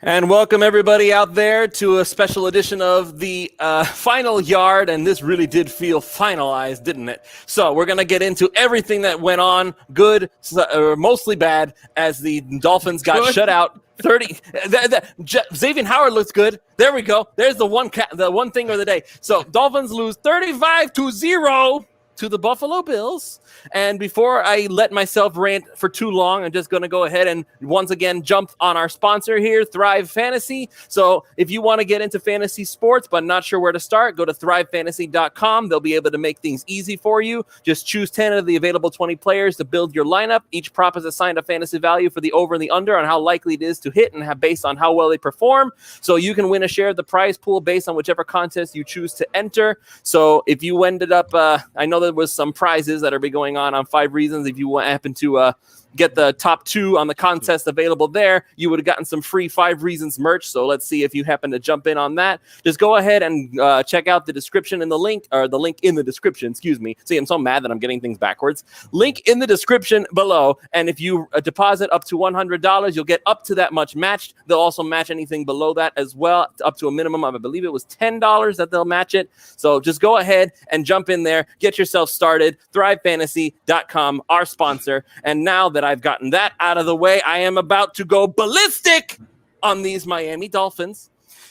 And welcome everybody out there to a special edition of the Final Yard, and this really did feel finalized, didn't it? So we're going to get into everything that went on, good or mostly bad, as the Dolphins got shut out. 30. Xavier Howard looks good. There we go. There's the one thing of the day. So Dolphins lose 35-0 to the Buffalo Bills. And before I let myself rant for too long, I'm just going to go ahead and once again jump on our sponsor here, Thrive Fantasy. So if you want to get into fantasy sports but not sure where to start, go to thrivefantasy.com. They'll be able to make things easy for you. Just choose 10 of the available 20 players to build your lineup. Each prop is assigned a fantasy value for the over and the under on how likely it is to hit and have based on how well they perform. So you can win a share of the prize pool based on whichever contest you choose to enter. So if you ended up, I know there was some prizes that are going on 5 reasons. If you happen to get the top 2 on the contest available there, you would have gotten some free 5 reasons merch. So let's see if you happen to jump in on that. Just go ahead and check out the description in the link, or the link in the description, excuse me. See, I'm so mad that I'm getting things backwards. Link in the description below. And if you deposit up to $100, you'll get up to that much matched. They'll also match anything below that as well, up to a minimum of, I believe it was $10 that they'll match it. So just go ahead and jump in there, get yourself started. ThriveFantasy.com, our sponsor. And now that I've gotten that out of the way, I am about to go ballistic on these Miami Dolphins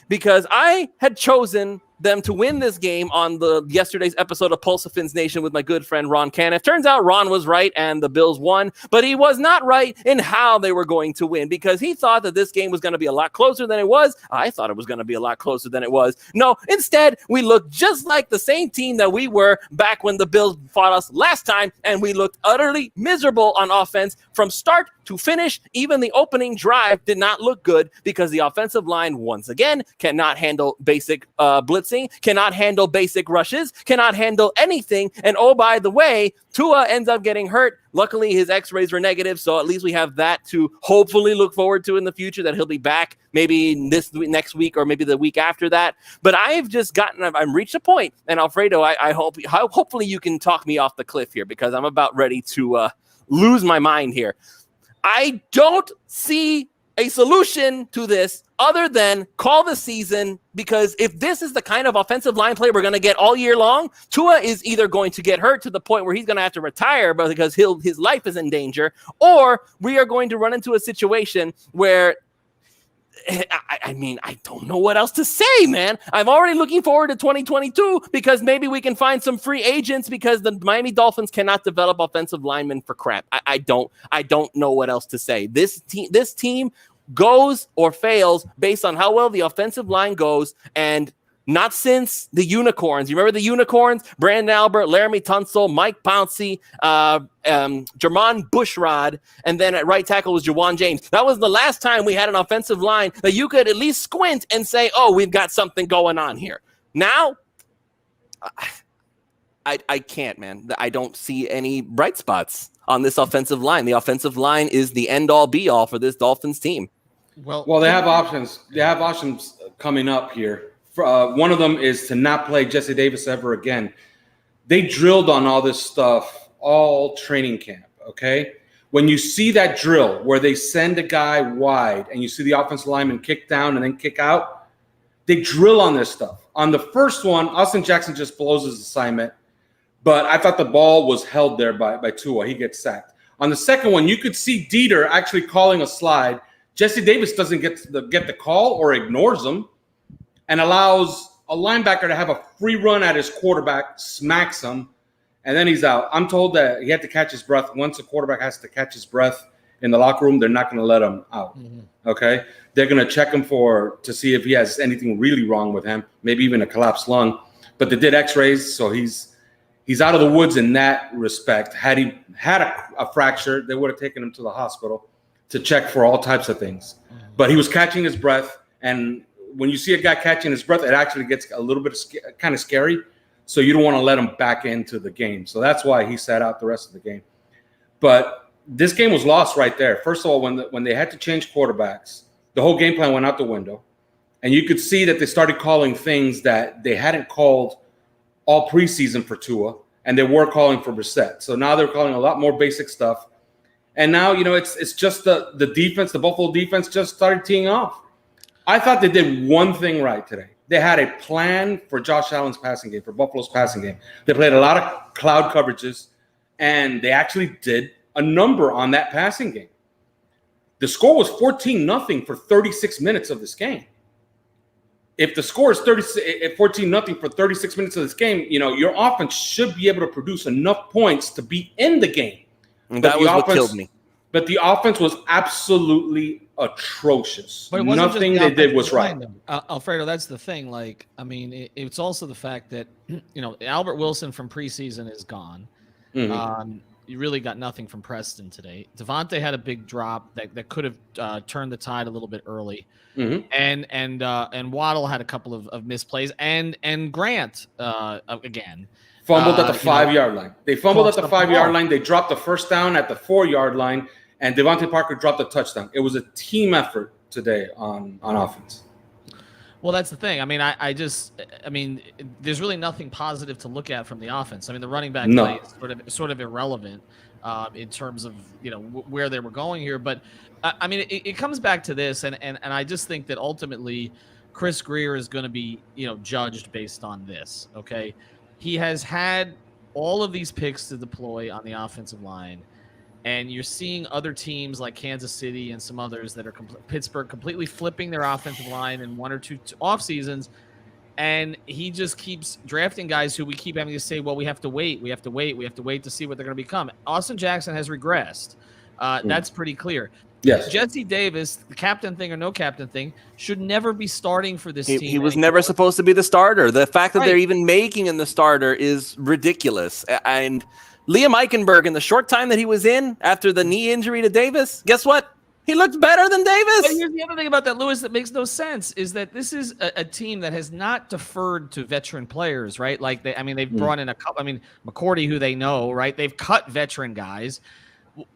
because I had chosen them to win this game on the yesterday's episode of Pulse of Fins Nation with my good friend Ron Caniff. Turns out Ron was right and the Bills won, but he was not right in how they were going to win because he thought that this game was going to be a lot closer than it was. I thought it was going to be a lot closer than it was. No, instead, we looked just like the same team that we were back when the Bills fought us last time, and we looked utterly miserable on offense from start to finish. Even the opening drive did not look good because the offensive line, once again, cannot handle basic blitzing, cannot handle basic rushes, cannot handle anything. And oh, by the way, Tua ends up getting hurt. Luckily, his x-rays were negative, so at least we have that to hopefully look forward to in the future, that he'll be back maybe next week or maybe the week after that. But I've reached a point, and Alfredo, I hope, hopefully you can talk me off the cliff here because I'm about ready to lose my mind here. I don't see a solution to this other than call the season, because if this is the kind of offensive line play we're going to get all year long, Tua is either going to get hurt to the point where he's going to have to retire because his life is in danger, or we are going to run into a situation where I don't know what else to say, man. I'm already looking forward to 2022 because maybe we can find some free agents because the Miami Dolphins cannot develop offensive linemen for crap. I don't know what else to say. This team goes or fails based on how well the offensive line goes, and not since the Unicorns. You remember the Unicorns? Brandon Albert, Laramie Tunsil, Mike Pouncey, Jermon Bushrod, and then at right tackle was Jawan James. That was the last time we had an offensive line that you could at least squint and say, oh, we've got something going on here. Now, I can't, man. I don't see any bright spots on this offensive line. The offensive line is the end-all, be-all for this Dolphins team. Well, they have options. They have options coming up here. One of them is to not play Jesse Davis ever again. They drilled on all this stuff all training camp, okay? When you see that drill where they send a guy wide and you see the offensive lineman kick down and then kick out, they drill on this stuff. On the first one, Austin Jackson just blows his assignment, but I thought the ball was held there by Tua. He gets sacked. On the second one, you could see Dieter actually calling a slide. Jesse Davis doesn't get the call or ignores him, and allows a linebacker to have a free run at his quarterback, smacks him, and then he's out. I'm told that he had to catch his breath. Once a quarterback has to catch his breath in the locker room, they're not going to let him out, okay? They're going to check him to see if he has anything really wrong with him, maybe even a collapsed lung. But they did x-rays, so he's out of the woods in that respect. Had he had a fracture, they would have taken him to the hospital to check for all types of things. But he was catching his breath, and when you see a guy catching his breath, it actually gets a little bit kind of scary. So you don't want to let him back into the game. So that's why he sat out the rest of the game. But this game was lost right there. First of all, when they had to change quarterbacks, the whole game plan went out the window. And you could see that they started calling things that they hadn't called all preseason for Tua, and they were calling for Brissett. So now they're calling a lot more basic stuff. And now, it's just the defense, the Buffalo defense just started teeing off. I thought they did one thing right today. They had a plan for Josh Allen's passing game, for Buffalo's passing game. They played a lot of cloud coverages, and they actually did a number on that passing game. The score was 14-0 for 36 minutes of this game. If the score is 14-0 for 36 minutes of this game, your offense should be able to produce enough points to be in the game. And that was what killed me. But the offense was absolutely atrocious. But nothing they did was right. Alfredo, that's the thing. It's also the fact that, Albert Wilson from preseason is gone. Mm-hmm. You really got nothing from Preston today. Devontae had a big drop that could have turned the tide a little bit early. Mm-hmm. And Waddle had a couple of misplays. And Grant, again. Fumbled at the 5-yard line. They fumbled at the 5-yard line. They dropped the first down at the 4-yard line. And Devontae Parker dropped a touchdown. It was a team effort today on offense. Well, that's the thing. There's really nothing positive to look at from the offense. The running back play is sort of irrelevant in terms of where they were going here. But it comes back to this, and I just think that ultimately Chris Grier is going to be judged based on this. Okay, he has had all of these picks to deploy on the offensive line. And you're seeing other teams like Kansas City and some others that are Pittsburgh completely flipping their offensive line in one or two off seasons. And he just keeps drafting guys who we keep having to say, well, we have to wait to see what they're going to become. Austin Jackson has regressed. That's pretty clear. Yes. Jesse Davis, the captain thing or no captain thing, should never be starting for this team. He was never supposed to be the starter. The fact that they're even making him the starter is ridiculous. And Liam Eichenberg, in the short time that he was in after the knee injury to Davis, guess what? He looked better than Davis. But here's the other thing about that, Lewis, that makes no sense is that this is a team that has not deferred to veteran players, right? They've brought in a couple. McCourty, who they know, right? They've cut veteran guys.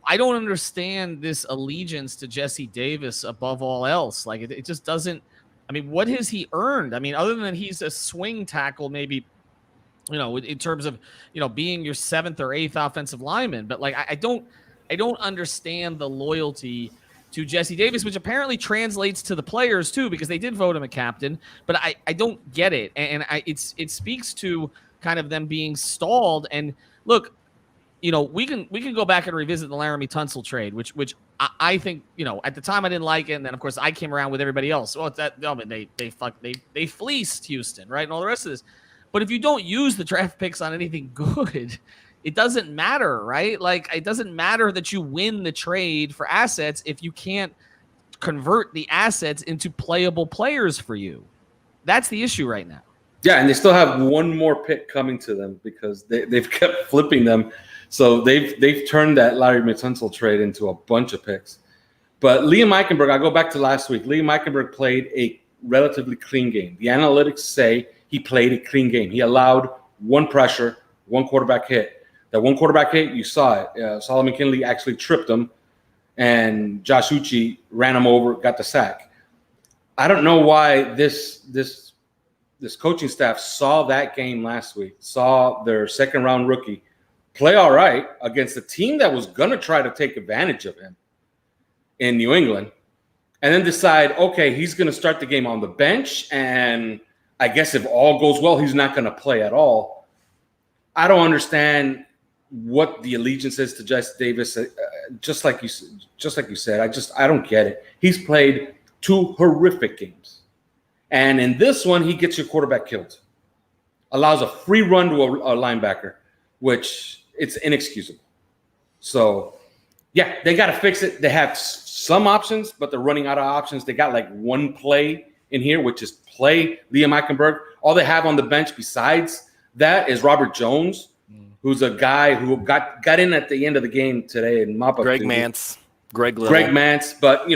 I don't understand this allegiance to Jesse Davis above all else. It just doesn't. What has he earned? Other than he's a swing tackle, maybe. In terms of, being your 7th or 8th offensive lineman. But I don't understand the loyalty to Jesse Davis, which apparently translates to the players too, because they did vote him a captain. But I don't get it. And it speaks to kind of them being stalled. And look, we can go back and revisit the Laramie Tunsil trade, which I think, at the time I didn't like it. And then of course I came around with everybody else. Well, they fleeced Houston, right? And all the rest of this. But if you don't use the draft picks on anything good, it doesn't matter, right? It doesn't matter that you win the trade for assets if you can't convert the assets into playable players for you. That's the issue right now. Yeah, and they still have one more pick coming to them because they've kept flipping them. So they've turned that Larry Tunsil trade into a bunch of picks. But Liam Eichenberg, I go back to last week. Liam Eichenberg played a relatively clean game. The analytics say he played a clean game. He allowed one pressure, one quarterback hit. That one quarterback hit, you saw it. Solomon Kinley actually tripped him, and Josh Uche ran him over, got the sack. I don't know why this coaching staff saw that game last week, saw their second-round rookie play all right against a team that was going to try to take advantage of him in New England, and then decide, okay, he's going to start the game on the bench, and I guess if all goes well, he's not going to play at all. I don't understand what the allegiance is to Jesse Davis. Just like you said, I don't get it. He's played 2 horrific games, and in this one, he gets your quarterback killed. Allows a free run to a linebacker, which it's inexcusable. So, yeah, they got to fix it. They have some options, but they're running out of options. They got one play in here, which is play Liam Eichenberg. All they have on the bench besides that is Robert Jones, who's a guy who got in at the end of the game today and mop up. Greg Mance. Greg Mance. But,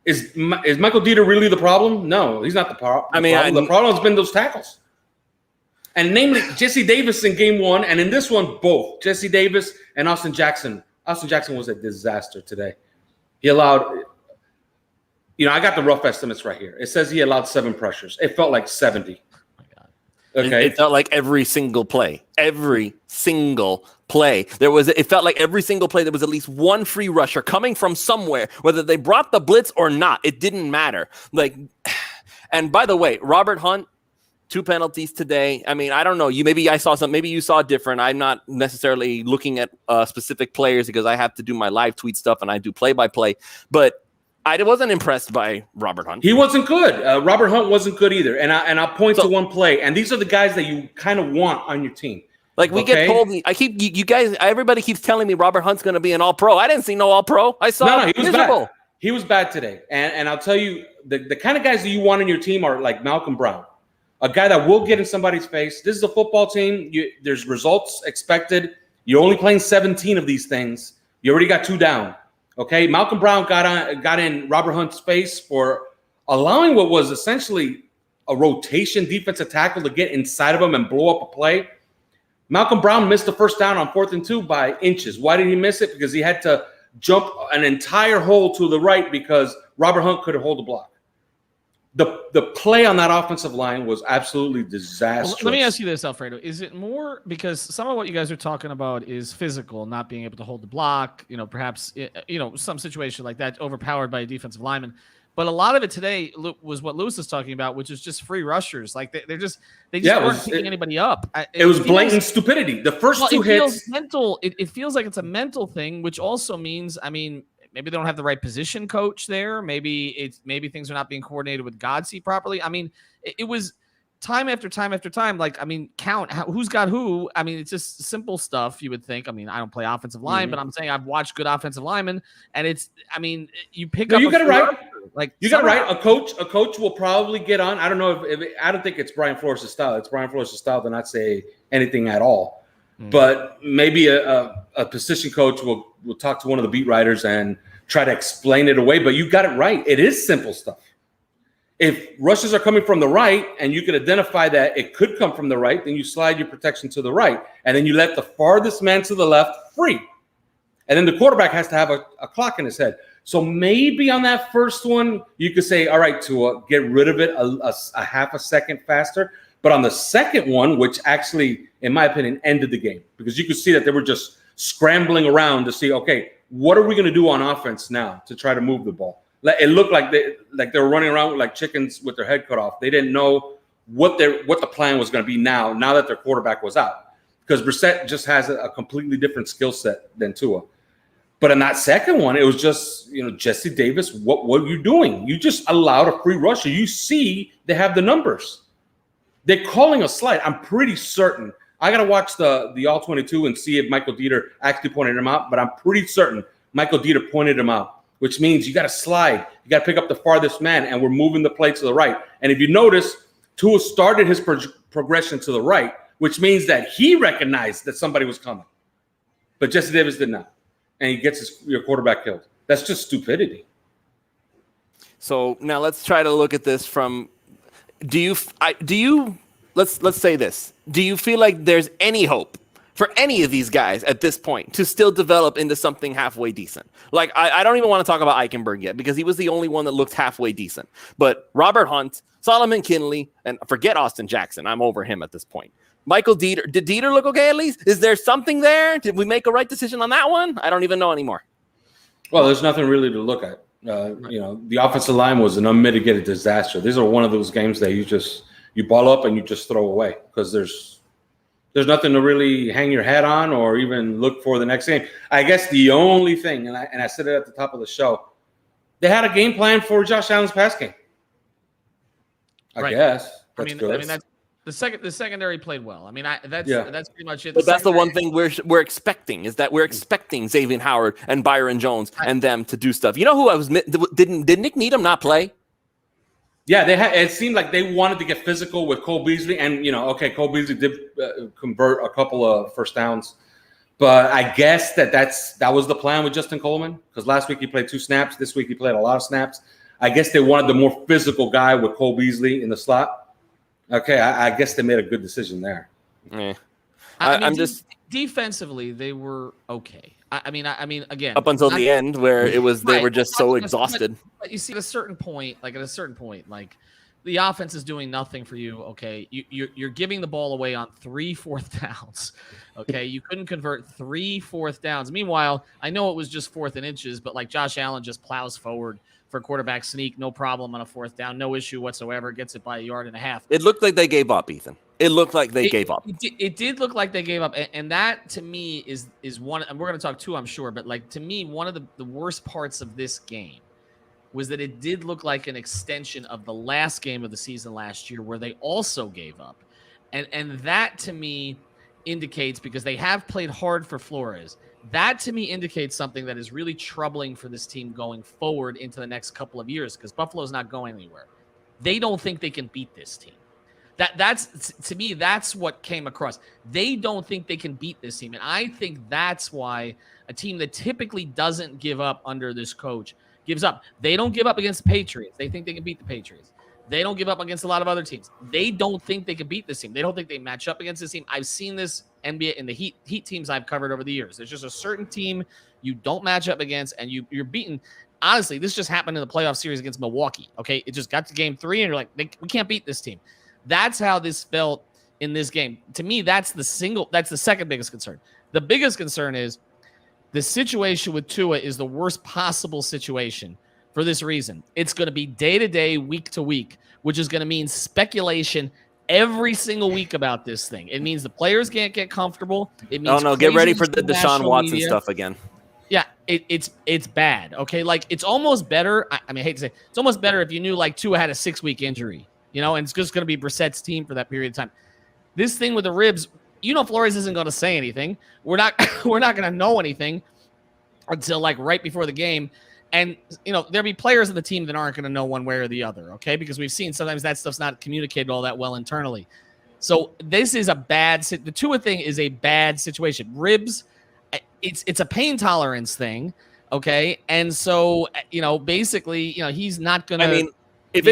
is Michael Dieter really the problem? No, he's not the problem. The problem has been those tackles. And namely, Jesse Davis in game 1, and in this one, both. Jesse Davis and Austin Jackson. Austin Jackson was a disaster today. He allowed – I got the rough estimates right here. It says he allowed 7 pressures. It felt like 70. Okay. It felt like every single play play. It felt like every single play there was at least one free rusher coming from somewhere, whether they brought the blitz or not. It didn't matter. Like, and by the way, Robert Hunt, 2 penalties today. I mean, I don't know. Maybe I saw some. Maybe you saw different. I'm not necessarily looking at specific players because I have to do my live tweet stuff and I do play-by-play. But I wasn't impressed by Robert Hunt. He wasn't good. Robert Hunt wasn't good either. And I'll point to one play. And these are the guys that you kind of want on your team. Like we get told, you guys, everybody keeps telling me Robert Hunt's going to be an All-Pro. I didn't see no All-Pro. I saw he was bad. He was bad today. And I'll tell you, the kind of guys that you want on your team are like Malcolm Brown. A guy that will get in somebody's face. This is a football team. There's results expected. You're only playing 17 of these things. You already got 2 down. Okay, Malcolm Brown got in Robert Hunt's face for allowing what was essentially a rotation defensive tackle to get inside of him and blow up a play. Malcolm Brown missed the first down on 4th and 2 by inches. Why did he miss it? Because he had to jump an entire hole to the right because Robert Hunt couldn't hold the block. The play on that offensive line was absolutely disastrous. Well, let me ask you this, Alfredo. Is it more because some of what you guys are talking about is physical, not being able to hold the block, perhaps, some situation like that overpowered by a defensive lineman. But a lot of it today was what Lewis is talking about, which is just free rushers. Like they just weren't picking anybody up. It was blatant stupidity. The first 2 hits. It feels like it's a mental thing, which also means, maybe they don't have the right position coach there. Maybe things are not being coordinated with Godsey properly. It was time after time after time. Count who's got who. It's just simple stuff you would think. I don't play offensive line, but I'm saying I've watched good offensive linemen, and it's. You pick up. You got it right. You got it right. A coach will probably get on. I don't know if I don't think it's Brian Flores' style. It's Brian Flores' style to not say anything at all. But maybe a position coach will talk to one of the beat writers and try to explain it away. But you got it right. It is simple stuff. If rushes are coming from the right and you can identify that it could come from the right, then you slide your protection to the right. And then you let the farthest man to the left free. And then the quarterback has to have a clock in his head. So maybe on that first one, you could say, all right, Tua, get rid of it a half a second faster. But on the second one, which actually, in my opinion, ended the game, because you could see that they were just scrambling around to see, okay, what are we going to do on offense now to try to move the ball? It looked like they were running around like chickens with their head cut off. They didn't know what the plan was going to be now that their quarterback was out, because Brissett just has a completely different skill set than Tua. But in that second one, it was just, Jesse Davis, what were you doing? You just allowed a free rusher. You see they have the numbers. They're calling a slide. I'm pretty certain. I got to watch the All-22 and see if Michael Dieter actually pointed him out, but I'm pretty certain Michael Dieter pointed him out, which means you got to slide. You got to pick up the farthest man, and we're moving the play to the right. And if you notice, Tua started his progression to the right, which means that he recognized that somebody was coming. But Jesse Davis did not, and he gets your quarterback killed. That's just stupidity. So now let's try to look at this from let's say this. Do you feel like there's any hope for any of these guys at this point to still develop into something halfway decent? Like, I don't even want to talk about Eichenberg yet because he was the only one that looked halfway decent. But Robert Hunt, Solomon Kinley, and forget Austin Jackson. I'm over him at this point. Michael Dieter. Did Dieter look okay at least? Is there something there? Did we make a right decision on that one? I don't even know anymore. Well, there's nothing really to look at. The offensive line was an unmitigated disaster. These are one of those games that you ball up and you just throw away because there's nothing to really hang your hat on or even look for the next game. I guess the only thing, and I said it at the top of the show, they had a game plan for Josh Allen's pass game. I guess. That's good. That's the secondary played well. That's pretty much it. But that's the one thing we're expecting is that we're expecting Xavier Howard and Byron Jones and them to do stuff. You know who did Nick Needham not play? Yeah, it seemed like they wanted to get physical with Cole Beasley, and Cole Beasley did convert a couple of first downs, but I guess that was the plan with Justin Coleman, because last week he played 2 snaps, this week he played a lot of snaps. I guess they wanted the more physical guy with Cole Beasley in the slot. Okay, I guess they made a good decision there. Yeah. I'm just defensively they were okay. Again, up until the end where it was they were just so exhausted. But you see, at a certain point, the offense is doing nothing for you. Okay, you're giving the ball away on 3 4th downs. Okay, you couldn't convert 3 4th downs. Meanwhile, I know it was just 4th and inches, but like Josh Allen just plows forward for a quarterback sneak, no problem on a 4th down, no issue whatsoever. Gets it by 1.5 yards. It looked like they gave up, Ethan. It looked like they gave up. It did look like they gave up, and that to me is one. And we're going to talk too, I'm sure, but like to me, one of the worst parts of this game was that it did look like an extension of the last game of the season last year where they also gave up. And that to me indicates, because they have played hard for Flores, that to me indicates something that is really troubling for this team going forward into the next couple of years, because Buffalo's not going anywhere. They don't think they can beat this team. That's to me, that's what came across. They don't think they can beat this team. And I think that's why a team that typically doesn't give up under this coach gives up. They don't give up against the Patriots. They think they can beat the Patriots. They don't give up against a lot of other teams. They don't think they can beat this team. They don't think they match up against this team. I've seen this NBA in the Heat teams I've covered over the years. There's just a certain team you don't match up against, and you're beaten. Honestly, this just happened in the playoff series against Milwaukee. Okay, it just got to game 3, and you're like, we can't beat this team. That's how this felt in this game. To me, that's the second biggest concern. The biggest concern is the situation with Tua is the worst possible situation for this reason. It's going to be day-to-day, week-to-week, which is going to mean speculation every single week about this thing. It means the players can't get comfortable. It means get ready for the Deshaun Watson stuff again. Yeah, it's bad. Okay, like it's almost better. I mean, I hate to say, it's almost better if you knew like Tua had a 6-week injury, and it's just going to be Brissett's team for that period of time. This thing with the ribs, Flores isn't going to say anything. We're not going to know anything until like right before the game. And, there'll be players in the team that aren't going to know one way or the other, okay? Because we've seen sometimes that stuff's not communicated all that well internally. So this is the Tua thing is a bad situation. Ribs, it's a pain tolerance thing, okay? And so, basically, he's not going to... I mean, if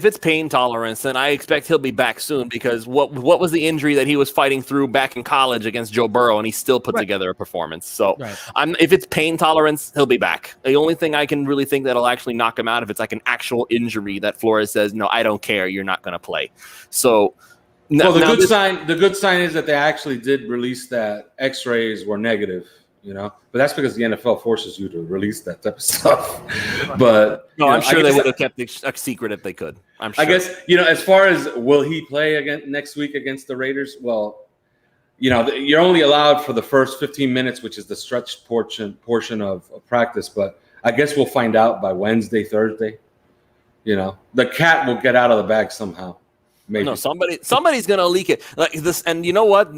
it's pain tolerance, then I expect he'll be back soon, because what was the injury that he was fighting through back in college against Joe Burrow, and he still put together a performance. So if it's pain tolerance, he'll be back. The only thing I can really think that'll actually knock him out if it's like an actual injury that Flores says, no, I don't care, you're not going to play. So the good sign is that they actually did release that X-rays were negative. But that's because the NFL forces you to release that type of stuff. But I'm sure they would have kept it a secret if they could. I'm sure. I guess as far as will he play again next week against the Raiders? Well, you're only allowed for the first 15 minutes, which is the stretch portion of practice. But I guess we'll find out by Wednesday, Thursday. The cat will get out of the bag somehow. Maybe. No, somebody's gonna leak it like this, and you know what?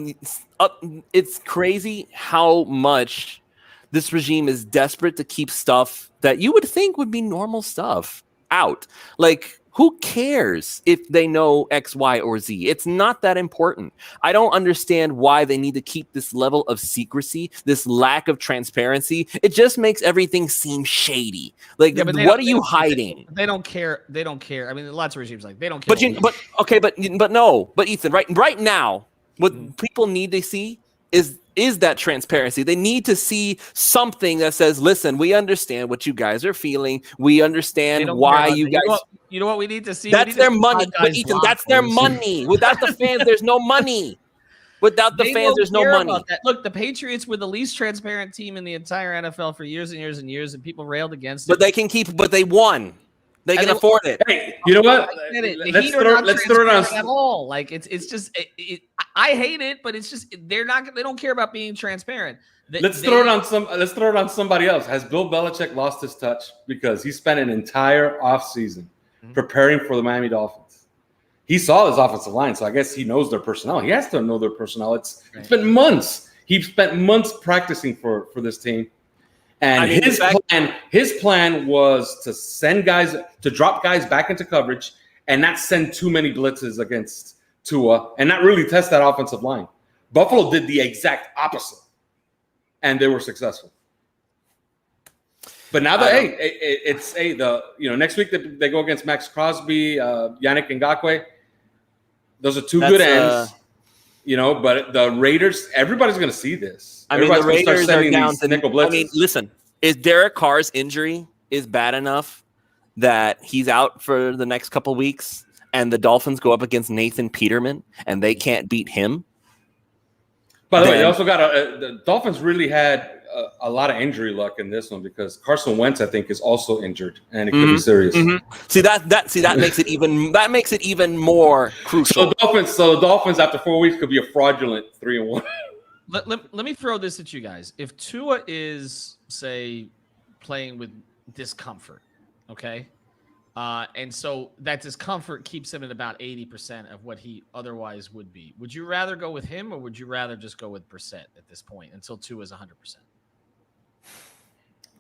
It's crazy how much this regime is desperate to keep stuff that you would think would be normal stuff out. Like, who cares if they know X, Y, or Z? It's not that important. I don't understand why they need to keep this level of secrecy, this lack of transparency. It just makes everything seem shady. Like, what are you hiding? They don't care. They don't care. I mean, lots of regimes like they don't care. But Ethan, right now, what people need to see is that transparency. They need to see something that says, listen, we understand what you guys are feeling. We understand why you guys... You know what we need to see? That's their money. But Ethan, that's their money. Without the fans, there's no money. Without the fans, there's no money. Look, the Patriots were the least transparent team in the entire NFL for years and years and years, and people railed against it. But they won. They can afford it. Hey, you know what? Let's throw it on at all. Like it's just I hate it, but it's just they don't care about being transparent. Let's throw it on somebody else. Has Bill Belichick lost his touch because he spent an entire offseason preparing for the Miami Dolphins? He saw his offensive line, so I guess he knows their personnel. He has to know their personnel. It's been months. He spent months practicing for this team. And his plan was to drop guys back into coverage and not send too many blitzes against Tua and not really test that offensive line. Buffalo did the exact opposite, and they were successful. But now next week that they go against Max Crosby, Yannick Ngakoue. Those are two good ends. But the Raiders, everybody's going to see this. I mean, the Raiders are down to nickel blitzes. I mean, listen, is Derek Carr's injury is bad enough that he's out for the next couple weeks and the Dolphins go up against Nathan Peterman and they can't beat him. By the way, they also got the Dolphins really had a lot of injury luck in this one because Carson Wentz, I think, is also injured and it could be serious. See that makes it even more crucial. So the Dolphins after 4 weeks could be a fraudulent 3-1. Let me throw this at you guys. If Tua is, say, playing with discomfort, okay, and so that discomfort keeps him at about 80% of what he otherwise would be, would you rather go with him or would you rather just go with Brissett at this point until Tua is 100%?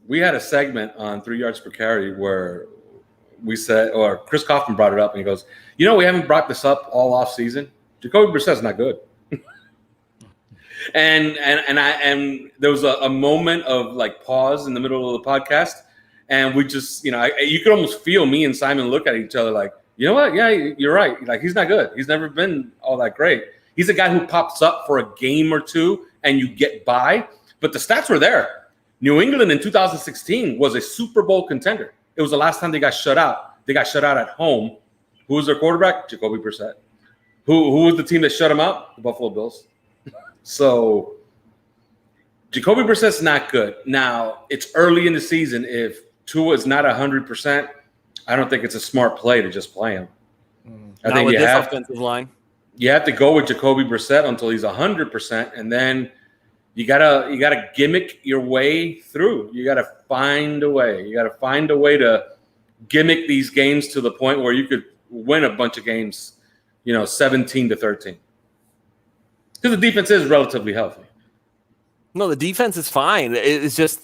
We had a segment on 3 yards per carry where we said, or Chris Kaufman brought it up, and he goes, we haven't brought this up all off season. Jacoby Brissett's not good. and there was a moment of like pause in the middle of the podcast, and we just, you could almost feel me and Simon look at each other like, you know what? Yeah, you're right. Like, he's not good. He's never been all that great. He's a guy who pops up for a game or two and you get by, but the stats were there. New England in 2016 was a Super Bowl contender. It was the last time they got shut out. They got shut out at home. Who was their quarterback? Jacoby Brissett. Who was the team that shut him out? The Buffalo Bills. So Jacoby Brissett's not good. Now, it's early in the season. If Tua is not 100%, I don't think it's a smart play to just play him. I think you have offensive line. You have to go with Jacoby Brissett until he's 100%, and then you gotta gimmick your way through. You gotta find a way. You gotta find a way to gimmick these games to the point where you could win a bunch of games, 17-13. Because the defense is relatively healthy. No, the defense is fine. It's just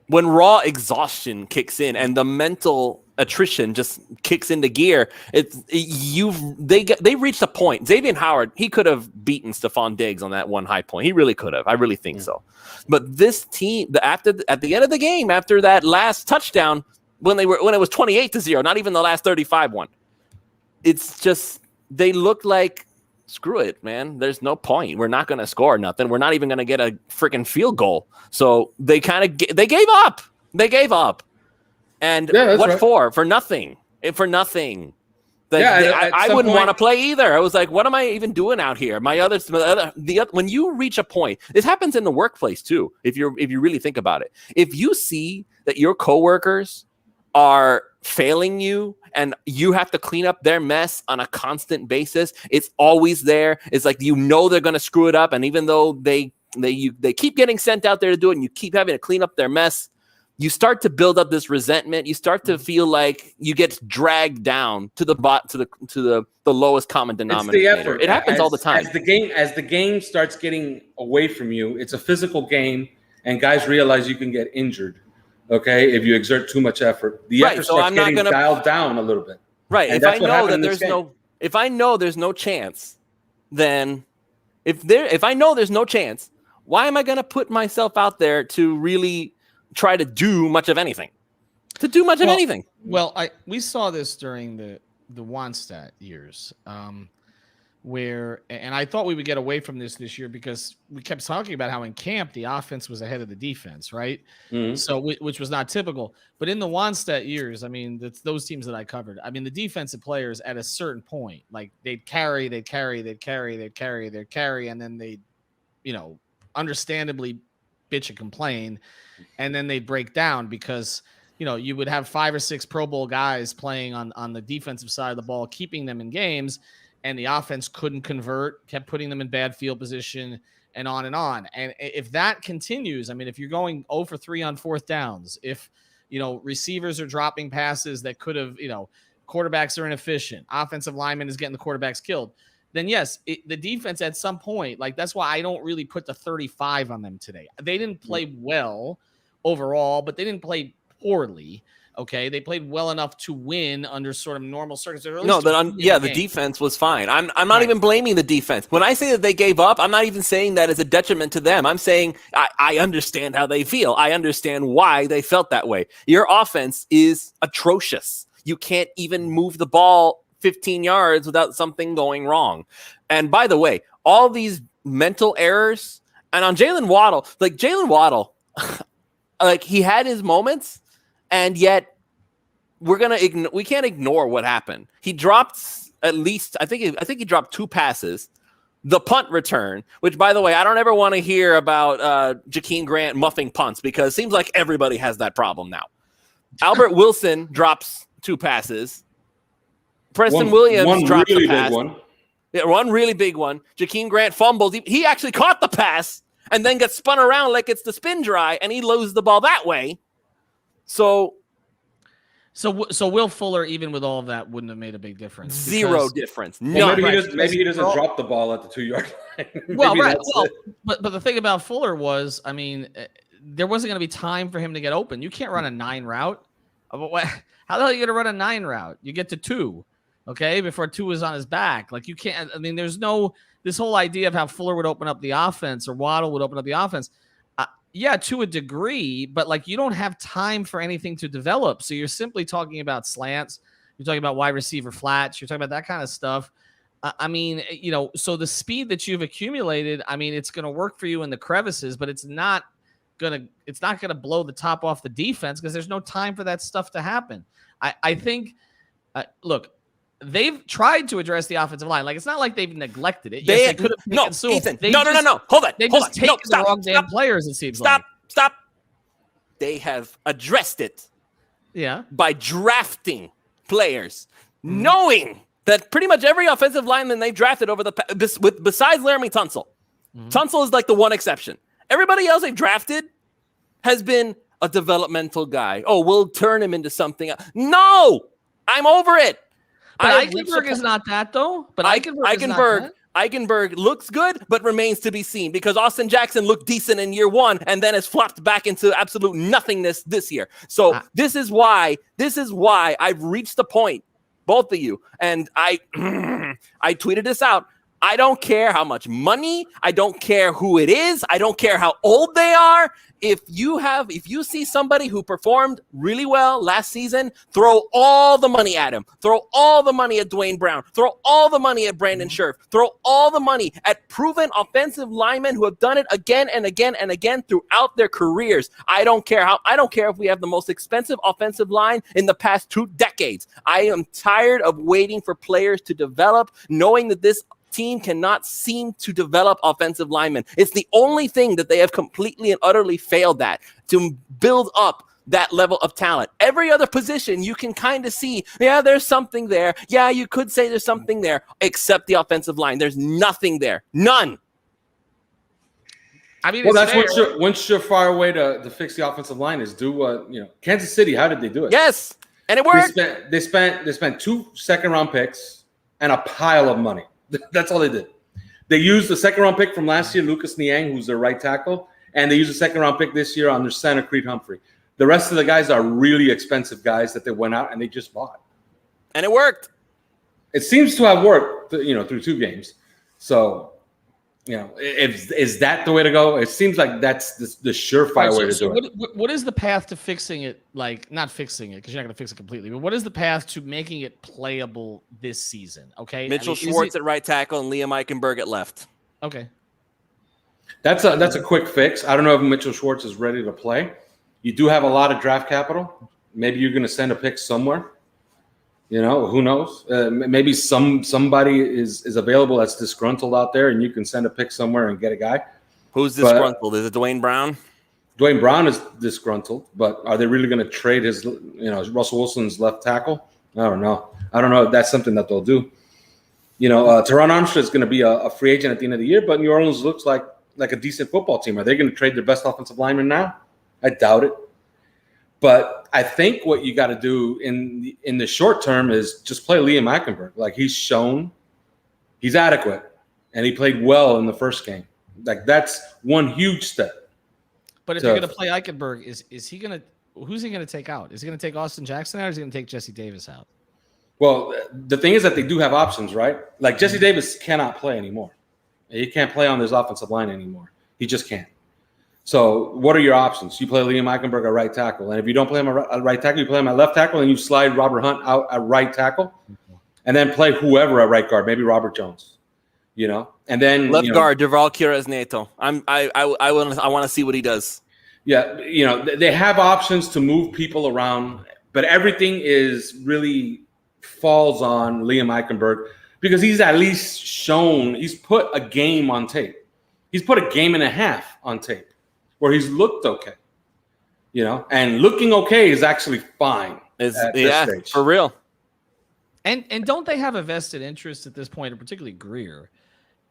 when raw exhaustion kicks in and the mental attrition just kicks into gear, they reached a point. Xavier Howard, he could have beaten Stephon Diggs on that one high point. He really could have. I really think so. But this team, at the end of the game, after that last touchdown, when it was 28-0, not even the last 35 one, it's just they looked like, screw it, man. There's no point. We're not going to score nothing. We're not even going to get a freaking field goal. So they they gave up. They gave up. And what right. For nothing. For nothing. I wouldn't want to play either. I was like, what am I even doing out here? When you reach a point, this happens in the workplace too. If you really think about it, if you see that your coworkers are failing you and you have to clean up their mess on a constant basis, it's always there. It's like, they're going to screw it up. And even though they keep getting sent out there to do it and you keep having to clean up their mess, you start to build up this resentment. You start to feel like you get dragged down to the lowest common denominator. It's the effort. It happens all the time. As the game starts getting away from you, it's a physical game, and guys realize you can get injured. Okay, if you exert too much effort, effort starts getting dialed down a little bit. Right. If I know there's no chance, then if I know there's no chance, why am I going to put myself out there to really try to do much of anything? Well, we saw this during the Wannstedt years, where, and I thought we would get away from this year because we kept talking about how in camp the offense was ahead of the defense, right? Mm-hmm. So which was not typical. But in the Wannstedt years, I mean, those teams that I covered, I mean, the defensive players at a certain point, like they'd carry, and then they'd, understandably bitch and complain, and then they'd break down because you would have 5 or 6 Pro Bowl guys playing on the defensive side of the ball, keeping them in games, and the offense couldn't convert, kept putting them in bad field position, and on and on. And if that continues, I mean, if you're going 0 for 3 on 4th downs, if receivers are dropping passes that could have, quarterbacks are inefficient, offensive lineman is getting the quarterbacks killed, then yes, the defense at some point, like that's why I don't really put the 35 on them today. They didn't play well overall, but they didn't play poorly. Okay, they played well enough to win under sort of normal circumstances. The defense was fine. I'm not even blaming the defense. When I say that they gave up, I'm not even saying that as a detriment to them. I'm saying I understand how they feel. I understand why they felt that way. Your offense is atrocious. You can't even move the ball 15 yards without something going wrong. And by the way, all these mental errors, and on Jalen Waddle, like he had his moments, and yet we can't ignore what happened. He dropped at least, I think he dropped 2 passes. The punt return, which, by the way, I don't ever want to hear about Jakeem Grant muffing punts, because it seems like everybody has that problem now. Albert Wilson drops 2 passes. Preston Williams drops a pass. One really big one. Jakeem Grant fumbles. He actually caught the pass and then gets spun around like it's the spin dry, and he loses the ball that way. So Will Fuller, even with all of that, wouldn't have made a big difference. Zero difference. No, maybe he doesn't drop the ball at the 2-yard line. Well, right. Well, but the thing about Fuller was, I mean, there wasn't going to be time for him to get open. You can't run a 9 route. How the hell are you going to run a 9 route? You get to 2, okay, before 2 is on his back. Like, you can't. I mean, there's no this whole idea of how Fuller would open up the offense or Waddle would open up the offense. Yeah, to a degree, but like you don't have time for anything to develop. So you're simply talking about slants. You're talking about wide receiver flats. You're talking about that kind of stuff. I mean, so the speed that you've accumulated, I mean, it's going to work for you in the crevices, but it's not going to blow the top off the defense because there's no time for that stuff to happen. I think, look, they've tried to address the offensive line. Like, it's not like they've neglected it. Yes, they could have. No, Ethan. No. Hold on. They've just taken the wrong damn players, it seems like. Stop. They have addressed it. Yeah. By drafting players, knowing that pretty much every offensive lineman they've drafted besides Laramie Tunsil. Tunsil is like the one exception. Everybody else they've drafted has been a developmental guy. Oh, we'll turn him into something else. No, I'm over it. But Eichenberg is not that, though. But Eichenberg looks good, but remains to be seen because Austin Jackson looked decent in year 1 and then has flopped back into absolute nothingness this year. So this is why I've reached the point, both of you, and I tweeted this out. I don't care how much money. I don't care who it is. I don't care how old they are. If you see somebody who performed really well last season, throw all the money at him. Throw all the money at Dwayne Brown. Throw all the money at Brandon Scherf. Throw all the money at proven offensive linemen who have done it again and again and again throughout their careers. I don't care if we have the most expensive offensive line in the past 2 decades. I am tired of waiting for players to develop, knowing that this team cannot seem to develop offensive linemen. It's the only thing that they have completely and utterly failed at, to build up that level of talent. Every other position you can kind of see, yeah, there's something there. Yeah, you could say there's something there, except the offensive line. There's nothing there. None. I mean, well, that's one surefire way to fix the offensive line is do what, Kansas City, how did they do it? Yes, and it worked. They spent 2 second-round picks and a pile of money. That's all they did. They used the second-round pick from last year, Lucas Niang, who's their right tackle, and they used a second-round pick this year on their center, Creed Humphrey. The rest of the guys are really expensive guys that they went out and they just bought. And it worked. It seems to have worked, through 2 games. So, is that the way to go? It seems like that's the surefire way to do it. What is the path to fixing it? Like, not fixing it because you're not going to fix it completely, but what is the path to making it playable this season? Okay, Mitchell Schwartz at right tackle and Liam Eichenberg at left. Okay, that's a quick fix. I don't know if Mitchell Schwartz is ready to play. You do have a lot of draft capital. Maybe you're going to send a pick somewhere. Who knows? Maybe somebody is available that's disgruntled out there, and you can send a pick somewhere and get a guy. Who's disgruntled? Is it Dwayne Brown? Dwayne Brown is disgruntled, but are they really going to trade his, Russell Wilson's left tackle? I don't know. I don't know if that's something that they'll do. Teron Armstead is going to be a free agent at the end of the year, but New Orleans looks like a decent football team. Are they going to trade their best offensive lineman now? I doubt it. But I think what you got to do in the short term is just play Liam Eichenberg. Like, he's shown he's adequate, and he played well in the first game. Like, that's one huge step. But if you're going to play Eichenberg, is he going to – who's he going to take out? Is he going to take Austin Jackson out, or is he going to take Jesse Davis out? Well, the thing is that they do have options, right? Like, Jesse Davis cannot play anymore. He can't play on this offensive line anymore. He just can't. So what are your options? You play Liam Eichenberg at right tackle. And if you don't play him at right tackle, you play him at left tackle, and you slide Robert Hunt out at right tackle, and then play whoever at right guard, maybe Robert Jones, and then left guard, Derval Queiroz Neto. I want to see what he does. Yeah. They have options to move people around But everything is really falls on Liam Eichenberg because he's at least shown he's put a game on tape. He's put a game and a half on tape where he's looked okay. And looking okay is actually fine. At this stage. For real. And don't they have a vested interest at this point, and particularly Greer,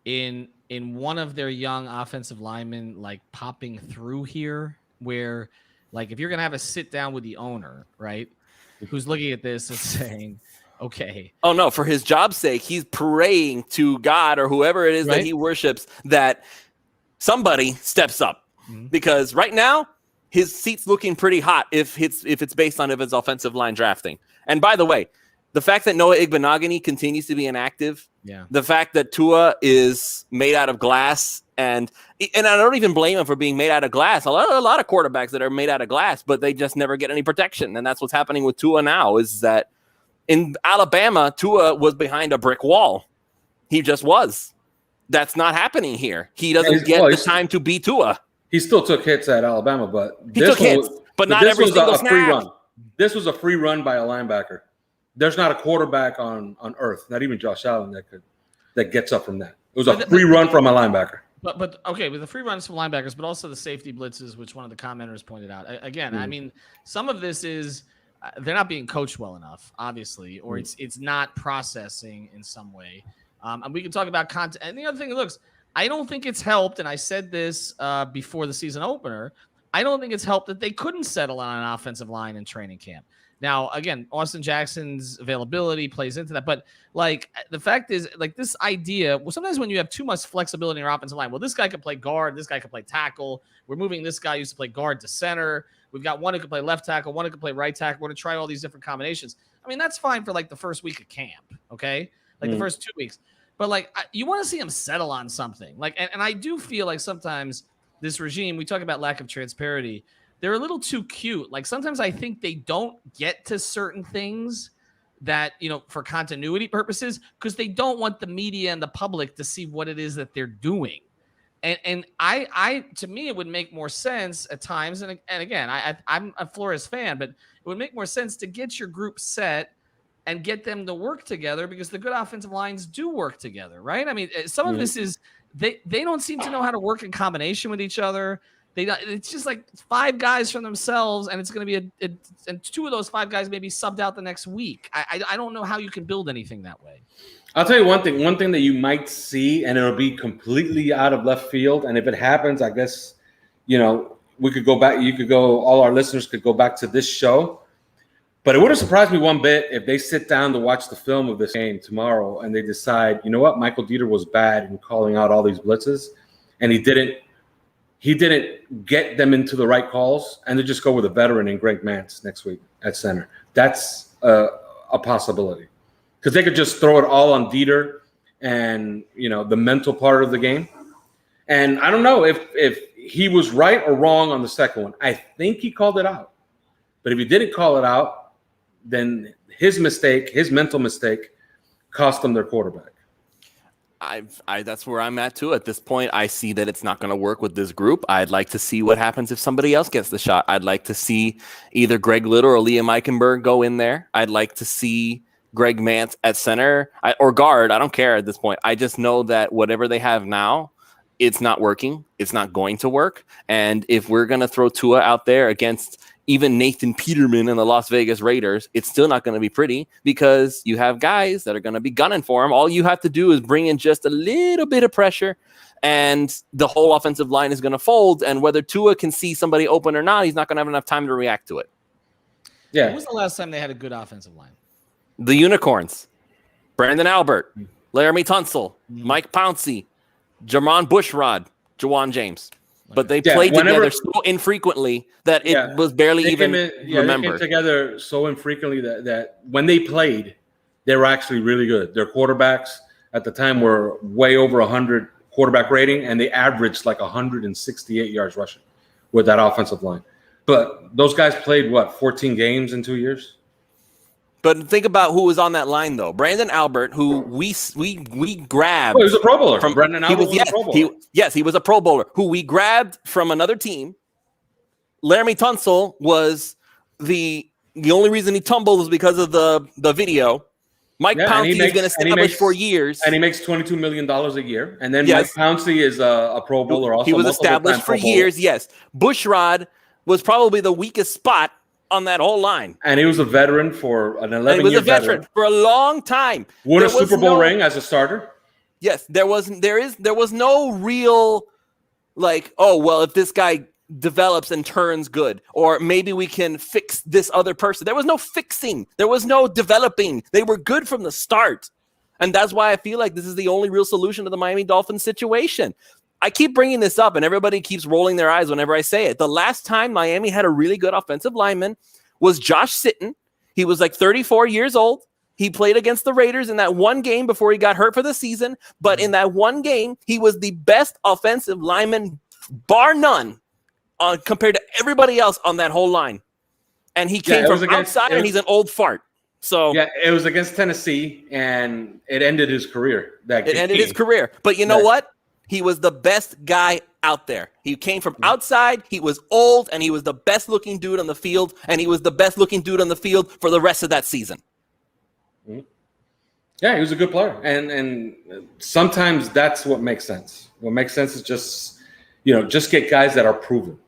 in one of their young offensive linemen like popping through here, where like if you're gonna have a sit down with the owner, right, who's looking at this and saying, okay. Oh no, for his job's sake, he's praying to God or whoever it is that he worships that somebody steps up. Because right now his seat's looking pretty hot if it's based on his offensive line drafting. And by the way, the fact that Noah Igbenogany continues to be inactive, the fact that Tua is made out of glass, and I don't even blame him for being made out of glass. A lot of quarterbacks that are made out of glass, but they just never get any protection. And that's what's happening with Tua now, is that in Alabama, Tua was behind a brick wall. He just was. That's not happening here. He doesn't get the time to be Tua. He still took hits at Alabama, but he took hits, but not every single snap. Free run. This was a free run by a linebacker. There's not a quarterback on earth, not even Josh Allen, that gets up from that. It was a free run from a linebacker. But okay, with the free runs from linebackers, but also the safety blitzes, which one of the commenters pointed out. Again, I mean, some of this is they're not being coached well enough, obviously, or it's not processing in some way. And we can talk about content. And the other thing, I don't think it's helped, and I said this before the season opener, I don't think it's helped that they couldn't settle on an offensive line in training camp. Now, again, Austin Jackson's availability plays into that. But, like, the fact is, like, this idea, well, sometimes when you have too much flexibility in your offensive line, well, this guy can play guard, this guy can play tackle. We're moving this guy who used to play guard to center. We've got one who can play left tackle, one who can play right tackle. We're going to try all these different combinations. I mean, that's fine for, like, the first week of camp, okay? Like, the first 2 weeks. But, like, you want to see him settle on something. Like, and I do feel like sometimes this regime, we talk about lack of transparency, they're a little too cute. Like, sometimes I think they don't get to certain things that, for continuity purposes, because they don't want the media and the public to see what it is that they're doing. And I to me, it would make more sense at times. And again, I'm a Flores fan, but it would make more sense to get your group set and get them to work together, because the good offensive lines do work together, right? I mean, some of this is they don't seem to know how to work in combination with each other. It's just like 5 guys from themselves, and it's going to be and 2 of those 5 guys may be subbed out the next week. I don't know how you can build anything that way. I'll tell you one thing that you might see, and it'll be completely out of left field. And if it happens, I guess, we could go back. All our listeners could go back to this show. But it wouldn't surprise me one bit if they sit down to watch the film of this game tomorrow and they decide, you know what, Michael Dieter was bad in calling out all these blitzes, and he didn't get them into the right calls, and they just go with a veteran in Greg Mance next week at center. That's a possibility, because they could just throw it all on Dieter and the mental part of the game. And I don't know if he was right or wrong on the second one. I think he called it out, but if he didn't call it out, then his mental mistake, cost them their quarterback. That's where I'm at too. At this point, I see that it's not going to work with this group. I'd like to see what happens if somebody else gets the shot. I'd like to see either Greg Little or Liam Eichenberg go in there. I'd like to see Greg Mance at center or guard. I don't care at this point. I just know that whatever they have now, it's not working. It's not going to work. And if we're going to throw Tua out there against even Nathan Peterman and the Las Vegas Raiders, it's still not going to be pretty, because you have guys that are going to be gunning for him. All you have to do is bring in just a little bit of pressure, and the whole offensive line is going to fold. And whether Tua can see somebody open or not, he's not going to have enough time to react to it. Yeah. When was the last time they had a good offensive line? The Unicorns, Brandon Albert, Laramie Tunsil, Mike Pouncey, Jermon Bushrod, Jawan James. But they played together so infrequently that it was barely even remembered. They came together so infrequently that when they played, they were actually really good. Their quarterbacks at the time were way over 100 quarterback rating, and they averaged like 168 yards rushing with that offensive line. But those guys played, 14 games in 2 years? But think about who was on that line, though. Brandon Albert, who we grabbed. Oh, he was a Pro Bowler. Brandon Albert was a Pro Bowler. He was a Pro Bowler who we grabbed from another team. Laramie Tunsil was the The only reason he tumbled is because of the video. Mike Pouncey is going to establish for years. And he makes $22 million a year. And then yes. Mike Pouncey is a Pro Bowler also. He was established for years, yes. Bushrod was probably the weakest spot on that whole line. And he was a veteran for an 11-year veteran. He was a veteran for a long time. Won a Super Bowl ring as a starter. Yes, there was no real like, oh, well, if this guy develops and turns good, or maybe we can fix this other person. There was no fixing. There was no developing. They were good from the start. And that's why I feel like this is the only real solution to the Miami Dolphins situation. I keep bringing this up and everybody keeps rolling their eyes whenever I say it. The last time Miami had a really good offensive lineman was Josh Sitton. He was like 34 years old. He played against the Raiders in that one game before he got hurt for the season. But in that one game, he was the best offensive lineman, bar none, compared to everybody else on that whole line. And he came from outside, and he's an old fart. So yeah, it was against Tennessee, and it ended his career. It ended his career. But you know what? He was the best guy out there. He came from outside. He was old, and he was the best-looking dude on the field, and he was the best-looking dude on the field for the rest of that season. Yeah, he was a good player, and sometimes that's what makes sense. What makes sense is just get guys that are proven.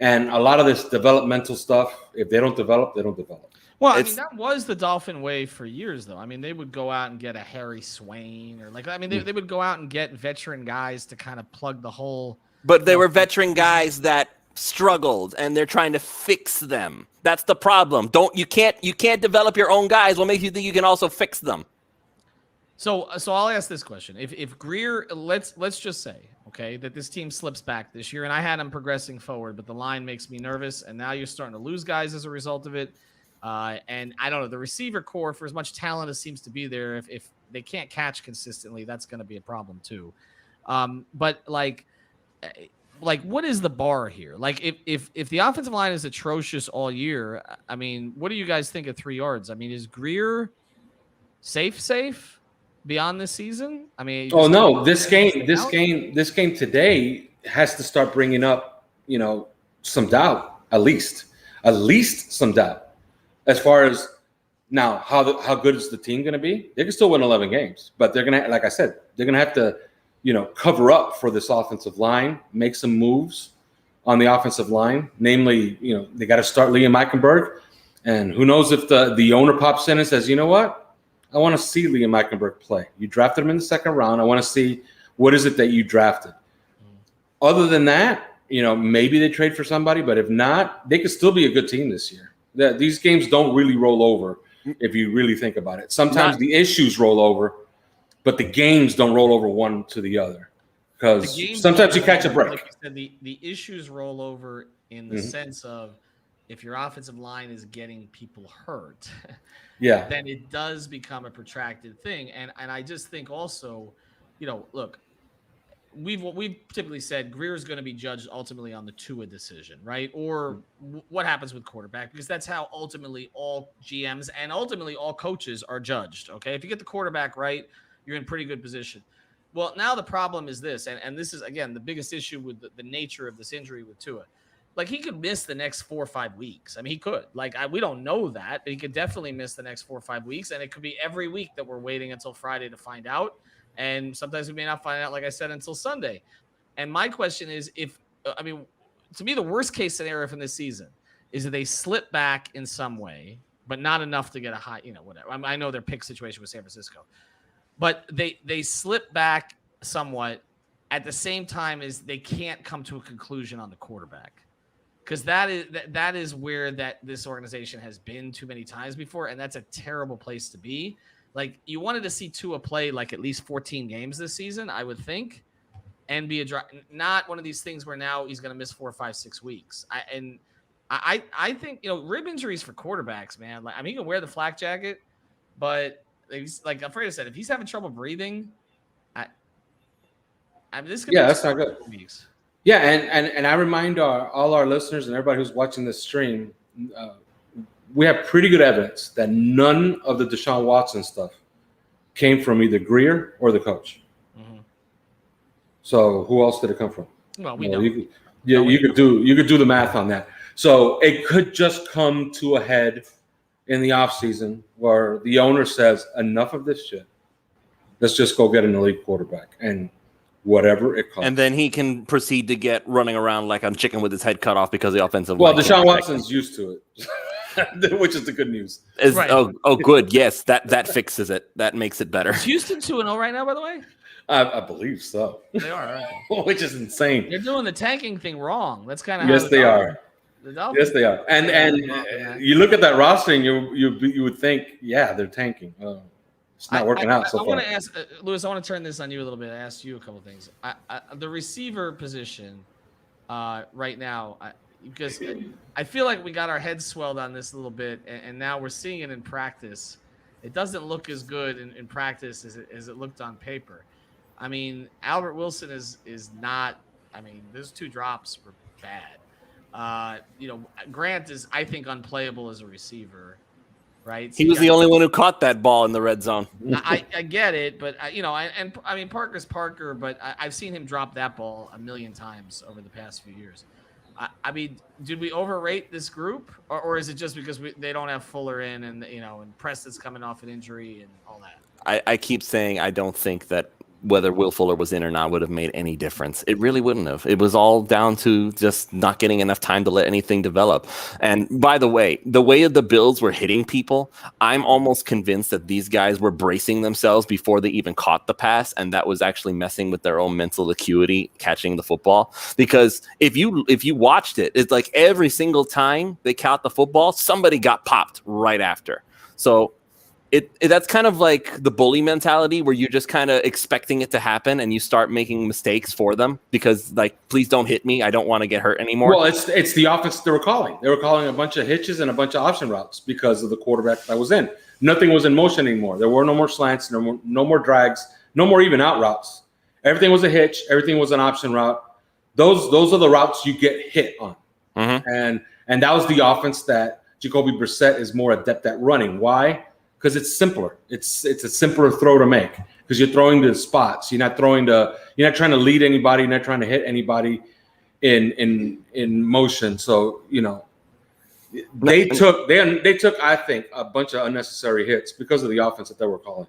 And a lot of this developmental stuff, if they don't develop, they don't develop. Well, I mean, that was the Dolphin way for years, though. I mean, they would go out and get a Harry Swain they would go out and get veteran guys to kind of plug the hole. But they were veteran guys that struggled, and they're trying to fix them. That's the problem. You can't develop your own guys. What makes you think you can also fix them? So I'll ask this question: If Grier, let's just say, okay, that this team slips back this year, and I had them progressing forward, but the line makes me nervous, and now you're starting to lose guys as a result of it. And I don't know, the receiver core, for as much talent as seems to be there, if they can't catch consistently, that's going to be a problem too. But like, what is the bar here? Like, if the offensive line is atrocious all year, I mean, what do you guys think of 3 yards? I mean, is Grier safe beyond this season? I mean, this game today has to start bringing up, some doubt, at least some doubt. As far as now, how good is the team going to be? They can still win 11 games, but they're going to, like I said, they're going to have to, cover up for this offensive line, make some moves on the offensive line. Namely, they got to start Liam Eichenberg, and who knows if the owner pops in and says, you know what, I want to see Liam Eichenberg play. You drafted him in the second round. I want to see what is it that you drafted. Other than that, maybe they trade for somebody, but if not, they could still be a good team this year. These games don't really roll over if you really think about it. Sometimes the issues roll over, but the games don't roll over one to the other, because sometimes you catch a break. Like you said, the issues roll over in the sense of if your offensive line is getting people hurt, then it does become a protracted thing. And I just think also, look, we've typically said Grier is going to be judged ultimately on the Tua decision, right? Or what happens with quarterback, because that's how ultimately all GMs and ultimately all coaches are judged. Okay. If you get the quarterback right, you're in pretty good position. Well, now the problem is this, and this is, again, the biggest issue with the nature of this injury with Tua. Like, he could miss the next 4 or 5 weeks. I mean, he could. We don't know that, but he could definitely miss the next 4 or 5 weeks, and it could be every week that we're waiting until Friday to find out. And sometimes we may not find out, like I said, until Sunday. And my question is, to me, the worst case scenario from this season is that they slip back in some way, but not enough to get a high, whatever. I know their pick situation with San Francisco, but they slip back somewhat at the same time as they can't come to a conclusion on the quarterback. Because that is where this organization has been too many times before, and that's a terrible place to be. Like, you wanted to see Tua play like at least 14 games this season, I would think, and be not one of these things where now he's going to miss 4, 5, 6 weeks. I think rib injuries for quarterbacks, man. Like, I mean, he can wear the flak jacket, but like Alfredo said, if he's having trouble breathing, this could be that's not good. Weeks. Yeah, and I remind all our listeners and everybody who's watching this stream. We have pretty good evidence that none of the Deshaun Watson stuff came from either Grier or the coach. Mm-hmm. So who else did it come from? Well, we know. You could do the math on that. So it could just come to a head in the offseason where the owner says, enough of this shit. Let's just go get an elite quarterback and whatever it costs. And then he can proceed to get running around like a chicken with his head cut off because the offensive Well, line Deshaun Watson's used to it, which is the good news. Right. Oh, good. Yes, that fixes it. That makes it better. Is Houston 2-0 right now, by the way? I believe so. They are, aren't they? Which is insane. They're doing the tanking thing wrong. That's kind of Yes, they are. The Dolphins. Yes, they are. And you look at that roster and you would think, yeah, they're tanking. It's not working out so far. I want to ask, Louis, I want to turn this on you a little bit. I asked you a couple things. The receiver position right now, because I feel like we got our heads swelled on this a little bit, and now we're seeing it in practice. It doesn't look as good in practice as it looked on paper. I mean, Albert Wilson is not. I mean, those 2 drops were bad. Grant is, I think, unplayable as a receiver, right? He was the only one who caught that ball in the red zone. I get it, but I mean, Parker's Parker, but I've seen him drop that ball a million times over the past few years. I mean, did we overrate this group, or is it just because they don't have Fuller in, and and Preston's coming off an injury and all that? I keep saying I don't think that whether Will Fuller was in or not would have made any difference. It really wouldn't have. It was all down to just not getting enough time to let anything develop. And by the way the Bills were hitting people, I'm almost convinced that these guys were bracing themselves before they even caught the pass, and that was actually messing with their own mental acuity catching the football. Because if you watched it, it's like every single time they caught the football, somebody got popped right after. So that's kind of like the bully mentality where you're just kind of expecting it to happen and you start making mistakes for them because, like, please don't hit me. I don't want to get hurt anymore. Well, it's the offense they were calling. They were calling a bunch of hitches and a bunch of option routes because of the quarterback that was in. Nothing was in motion anymore. There were no more slants, no more drags, no more even out routes. Everything was a hitch. Everything was an option route. Those are the routes you get hit on. Mm-hmm. And that was the offense that Jacoby Brissett is more adept at running. Why? Because it's simpler. It's a simpler throw to make because you're throwing to the spots. You're not trying to lead anybody. You're not trying to hit anybody in motion. So they took I think a bunch of unnecessary hits because of the offense that they were calling.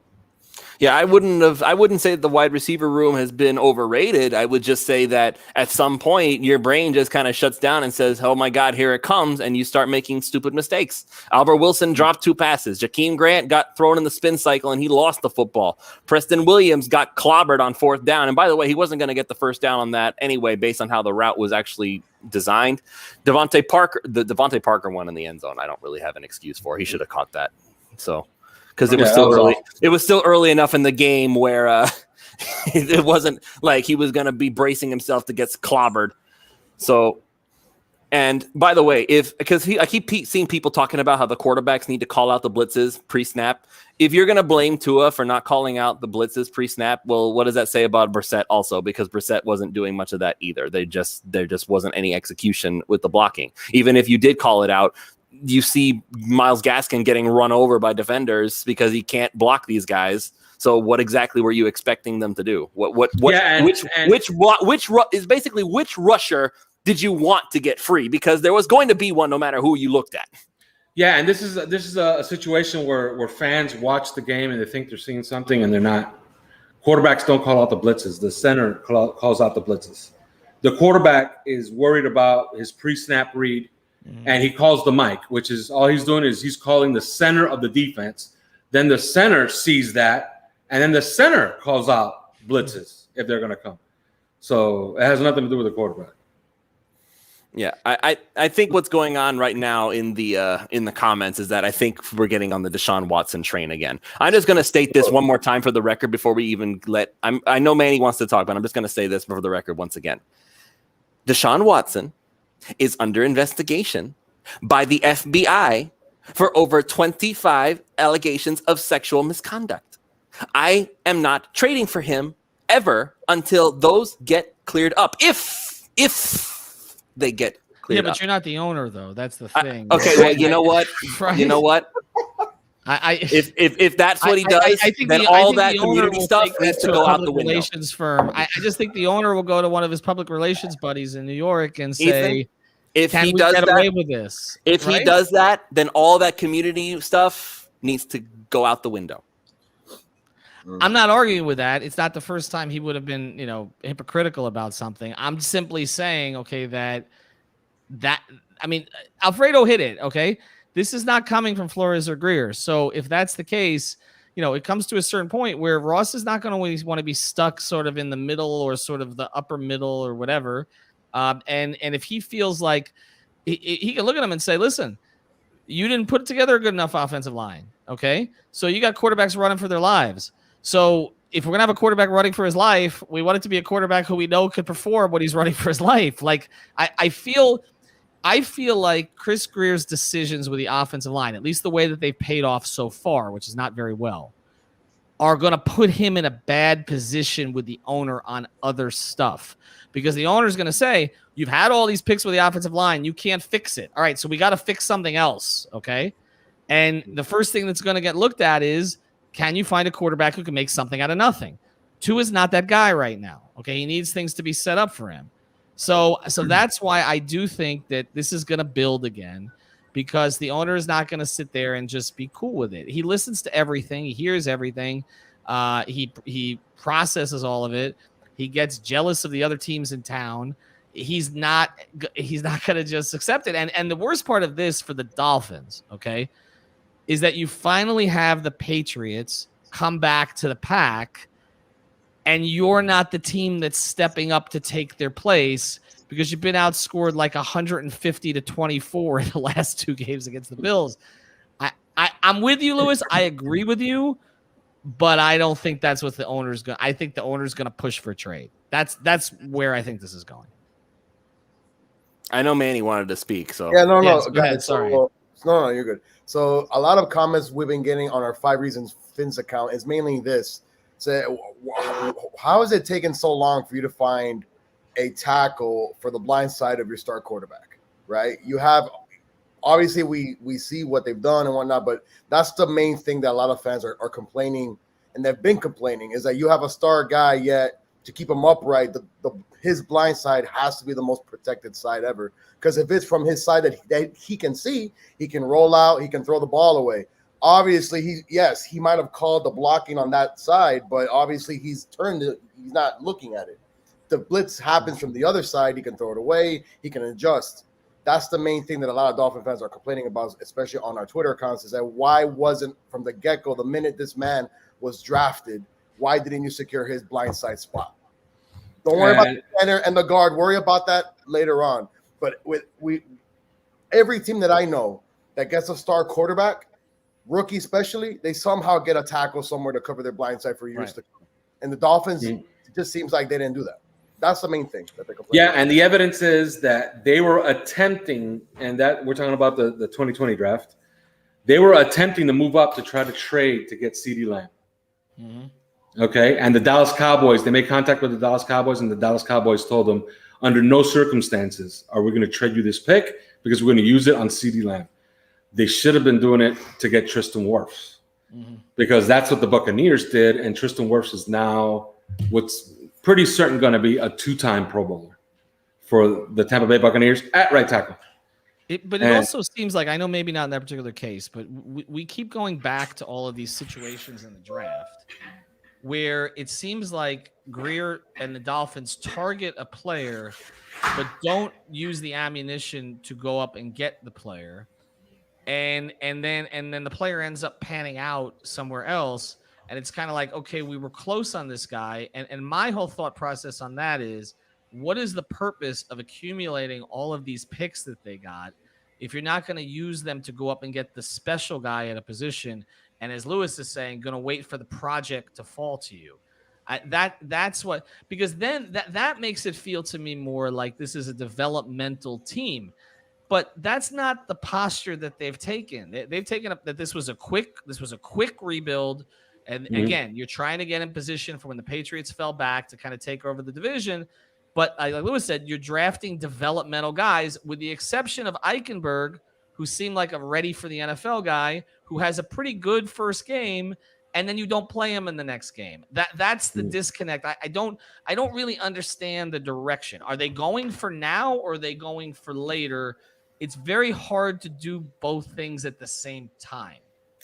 Yeah, I wouldn't say that the wide receiver room has been overrated. I would just say that at some point your brain just kind of shuts down and says, oh my God, here it comes. And you start making stupid mistakes. Albert Wilson dropped 2 passes. Jakeem Grant got thrown in the spin cycle and he lost the football. Preston Williams got clobbered on 4th down. And by the way, he wasn't going to get the first down on that anyway, based on how the route was actually designed. The Devontae Parker one in the end zone, I don't really have an excuse for. He should have caught that. So. Because it was still early. It was still early enough in the game where it wasn't like he was going to be bracing himself to get clobbered. So, and by the way, I keep seeing people talking about how the quarterbacks need to call out the blitzes pre-snap. If you're going to blame Tua for not calling out the blitzes pre-snap, well, what does that say about Brissett also? Because Brissett wasn't doing much of that either. There just wasn't any execution with the blocking. Even if you did call it out, you see Myles Gaskin getting run over by defenders because he can't block these guys. So what exactly were you expecting them to do? Which rusher did you want to get free? Because there was going to be one no matter who you looked at. Yeah, and this is a situation where fans watch the game and they think they're seeing something and they're not. Quarterbacks don't call out the blitzes. The center calls out the blitzes. The quarterback is worried about his pre-snap read. And he calls the mic, which is all he's doing is he's calling the center of the defense. Then the center sees that, and then the center calls out blitzes if they're going to come. So it has nothing to do with the quarterback. Yeah, I think what's going on right now in the comments is that I think we're getting on the Deshaun Watson train again. I'm just going to state this one more time for the record before we even I know Manny wants to talk, but I'm just going to say this for the record once again. Deshaun Watson is under investigation by the FBI for over 25 allegations of sexual misconduct. I am not trading for him ever until those get cleared up. If they get cleared up. Yeah, but you're not the owner, though. That's the thing. Okay, well, you know what? Right? You know what? If that's what he does, then all that community stuff needs to go out the window. Relations firm. I just think the owner will go to one of his public relations buddies in New York and say, if Can he we does get that, away with this? if he right? does that, then all that community stuff needs to go out the window. I'm not arguing with that. It's not the first time he would have been, hypocritical about something. I'm simply saying, okay, that I mean, Alfredo hit it. Okay, this is not coming from Flores or Greer. So if that's the case, it comes to a certain point where Ross is not going to always want to be stuck sort of in the middle or sort of the upper middle or whatever. And if he feels like he can look at him and say, listen, you didn't put together a good enough offensive line. Okay. So you got quarterbacks running for their lives. So if we're going to have a quarterback running for his life, we want it to be a quarterback who we know could perform when he's running for his life. Like I feel like Chris Greer's decisions with the offensive line, at least the way that they've paid off so far, which is not very well, are going to put him in a bad position with the owner on other stuff, because the owner is going to say, you've had all these picks with the offensive line. You can't fix it. All right, so we got to fix something else, okay? And the first thing that's going to get looked at is, can you find a quarterback who can make something out of nothing? Tua is not that guy right now, okay? He needs things to be set up for him. So that's why I do think that this is going to build again, because the owner is not going to sit there and just be cool with it. He listens to everything. He hears everything. He processes all of it. He gets jealous of the other teams in town. He's not going to just accept it. And the worst part of this for the Dolphins, okay, is that you finally have the Patriots come back to the pack, and you're not the team that's stepping up to take their place, because you've been outscored like 150-24 in the last 2 games against the Bills. I'm with you, Lewis. I agree with you, but I don't think that's what the owner's going. I think the owner's going to push for a trade. That's where I think this is going. I know Manny wanted to speak, so yeah, no, Yes, go guys, ahead, sorry. No, you're good. So a lot of comments we've been getting on our 5 Reasons Fins account is mainly this: say, how is it taking so long for you to find a tackle for the blind side of your star quarterback? Right? You have, obviously we see what they've done and whatnot, but that's the main thing that a lot of fans are complaining, and they've been complaining, is that you have a star guy, yet to keep him upright, his blind side has to be the most protected side ever. Because if it's from his side that he can see, he can roll out, he can throw the ball away. Obviously, he might have called the blocking on that side, but obviously he's not looking at it. The blitz happens from the other side, he can throw it away, he can adjust. That's the main thing that a lot of Dolphin fans are complaining about, especially on our Twitter accounts, is that why wasn't from the get-go, the minute this man was drafted, why didn't you secure his blindside spot? Don't worry about the center and the guard. Worry about that later on. But every team that I know that gets a star quarterback, rookie especially, they somehow get a tackle somewhere to cover their blindside for years to come. And the Dolphins, it just seems like they didn't do that. That's the main thing that they're complaining about. And the evidence is that they were attempting, and that we're talking about the 2020 draft, they were attempting to move up to try to trade to get CeeDee Lamb. Mm-hmm. Okay, and the Dallas Cowboys, they made contact with the Dallas Cowboys, and the Dallas Cowboys told them, under no circumstances are we going to trade you this pick, because we're going to use it on CeeDee Lamb. They should have been doing it to get Tristan Wirfs, because that's what the Buccaneers did, and Tristan Wirfs is now what's pretty certain going to be a 2-time Pro Bowler for the Tampa Bay Buccaneers at right tackle. But it also seems like, I know maybe not in that particular case, but we keep going back to all of these situations in the draft where it seems like Greer and the Dolphins target a player, but don't use the ammunition to go up and get the player. And then the player ends up panning out somewhere else. And it's kind of like, okay, we were close on this guy. And my whole thought process on that is, what is the purpose of accumulating all of these picks that they got if you're not going to use them to go up and get the special guy at a position? And as Lewis is saying, going to wait for the project to fall to you. That's what, because then that makes it feel to me more like this is a developmental team. But that's not the posture that they've taken. They've taken up that this was a quick rebuild. And again, you're trying to get in position for when the Patriots fell back to kind of take over the division. But like Lewis said, you're drafting developmental guys, with the exception of Eichenberg, who seemed like a ready for the NFL guy, who has a pretty good first game. and then you don't play him in the next game. That's the disconnect. I don't really understand the direction. Are they going for now or are they going for later? It's very hard to do both things at the same time.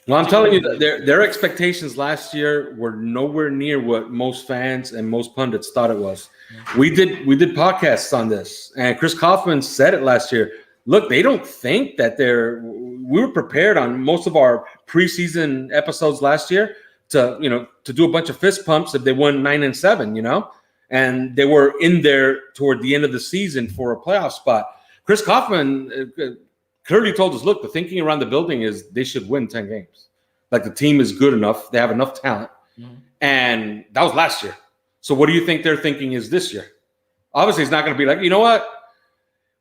Well, I'm telling you, their expectations last year were nowhere near what most fans and most pundits thought it was. We did podcasts on this, and Chris Kaufman said it last year. Look, they don't think that we were prepared on most of our preseason episodes last year to do a bunch of fist pumps if they won 9-7, and they were in there toward the end of the season for a playoff spot. Chris Kaufman clearly told us, look, the thinking around the building is they should win 10 games. Like the team is good enough. They have enough talent. And that was last year. So what do you think their thinking is this year? Obviously, it's not going to be like, you know what?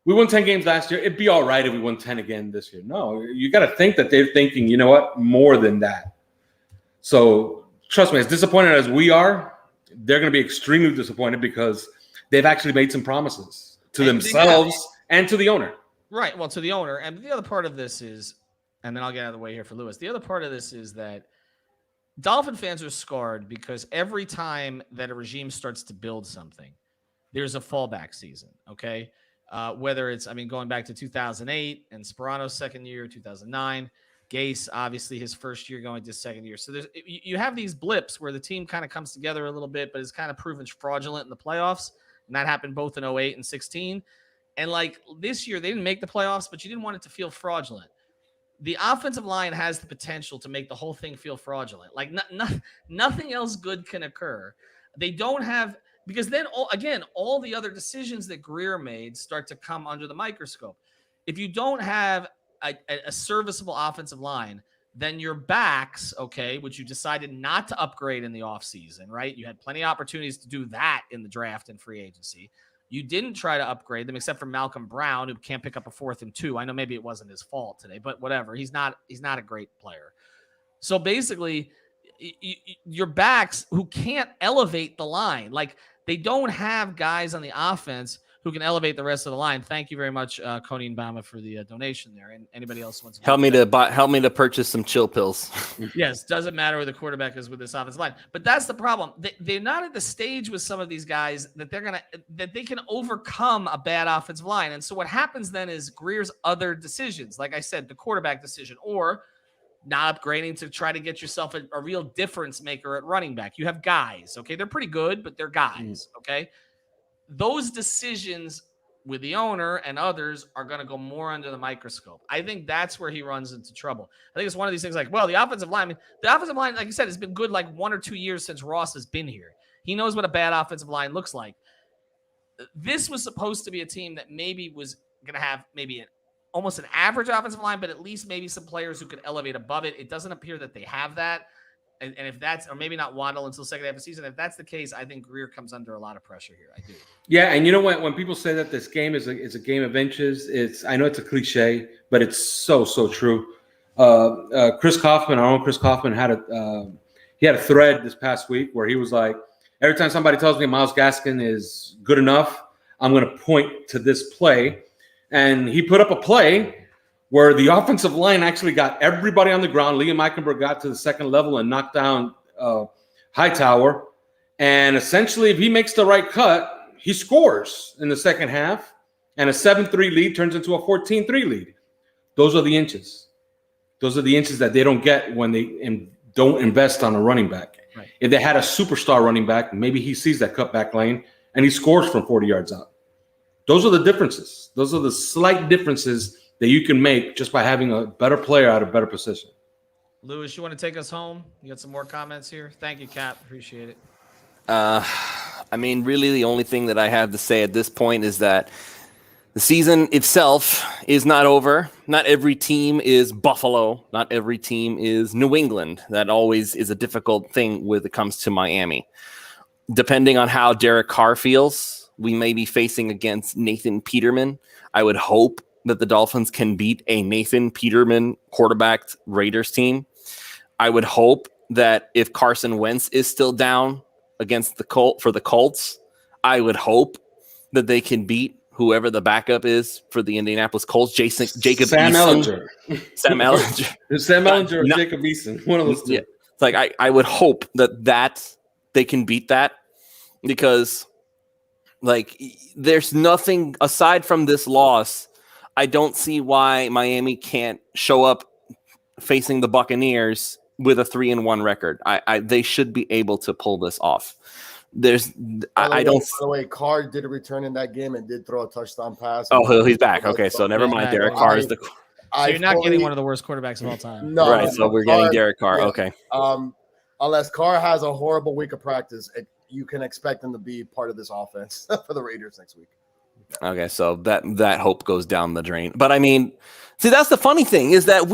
We won 10 games last year. It'd be all right if we won 10 again this year. No, you got to think that they're thinking, you know what, more than that. So trust me, as disappointed as we are, they're going to be extremely disappointed because they've actually made some promises to themselves and to the owner. Right. Well, to the owner. And the other part of this is, and then I'll get out of the way here for Lewis. The other part of this is that Dolphin fans are scarred because every time that a regime starts to build something, there's a fallback season. Okay. Whether it's, going back to 2008 and Sperano's second year, 2009, Gase, obviously his first year going to second year. So you have these blips where the team kind of comes together a little bit, but is kind of proven fraudulent in the playoffs. And that happened both in 08 and 16. And like this year, they didn't make the playoffs, but you didn't want it to feel fraudulent. The offensive line has the potential to make the whole thing feel fraudulent. Like nothing else good can occur. They don't have, because then all the other decisions that Greer made start to come under the microscope. If you don't have a serviceable offensive line, then your backs, okay, which you decided not to upgrade in the offseason, right? You had plenty of opportunities to do that in the draft and free agency. You didn't try to upgrade them except for Malcolm Brown, who can't pick up a 4th and 2. I know maybe it wasn't his fault today, but whatever. He's not a great player. So basically, your backs who can't elevate the line, like they don't have guys on the offense who can elevate the rest of the line. Thank you very much, Coney Bama, for the donation there. And anybody else wants to help me to purchase some chill pills. Yes, doesn't matter where the quarterback is with this offensive line, but that's the problem. They're not at the stage with some of these guys that they can overcome a bad offensive line. And so what happens then is Greer's other decisions, like I said, the quarterback decision, or not upgrading to try to get yourself a real difference maker at running back. You have guys, okay? They're pretty good, but they're guys, okay? Those decisions with the owner and others are going to go more under the microscope. I think that's where he runs into trouble. I think it's one of these things like, well, the offensive line, like you said, has been good like 1 or 2 years since Ross has been here. He knows what a bad offensive line looks like. This was supposed to be a team that maybe was going to have maybe almost an average offensive line, but at least maybe some players who could elevate above it. It doesn't appear that they have that. And if that's, or maybe not Waddle until second half of the season, if that's the case, I think Greer comes under a lot of pressure here. I do. Yeah, and you know what? When people say that this game is a game of inches, I know it's a cliche, but it's so true. Chris Kaufman, our own Chris Kaufman, had a thread this past week where he was like, every time somebody tells me Myles Gaskin is good enough, I'm going to point to this play, and he put up a play where the offensive line actually got everybody on the ground. Liam Eichenberg got to the second level and knocked down Hightower. And essentially, if he makes the right cut, he scores in the second half. And a 7-3 lead turns into a 14-3 lead. Those are the inches. Those are the inches that they don't get when they don't invest on a running back. Right. If they had a superstar running back, maybe he sees that cutback lane and he scores from 40 yards out. Those are the differences. Those are the slight differences that you can make just by having a better player at a better position. Lewis, you want to take us home? You got some more comments here? Thank you, Cap. Appreciate it. Really the only thing that I have to say at this point is that the season itself is not over. Not every team is Buffalo. Not every team is New England. That always is a difficult thing when it comes to Miami. Depending on how Derek Carr feels, we may be facing against Nathan Peterman. I would hope that the Dolphins can beat a Nathan Peterman quarterbacked Raiders team. I would hope that if Carson Wentz is still down against the Colts, I would hope that they can beat whoever the backup is for the Indianapolis Colts, Jacob Sam Eason. Ellinger. Sam Ellinger. Sam Ellinger or Jacob Eason. One of those two. Yeah. It's like I would hope that they can beat that, because like there's nothing aside from this loss. I don't see why Miami can't show up facing the Buccaneers with a 3-1 record. They should be able to pull this off. I don't. By the way, Carr did a return in that game and did throw a touchdown pass. Oh, he's back. Okay, so never mind. Derek Carr is the. So you're not getting one of the worst quarterbacks of all time. No, right. So we're getting Derek Carr. Yeah. Okay. Unless Carr has a horrible week of practice, you can expect him to be part of this offense for the Raiders next week. Okay, so that hope goes down the drain. But I mean, see, that's the funny thing is that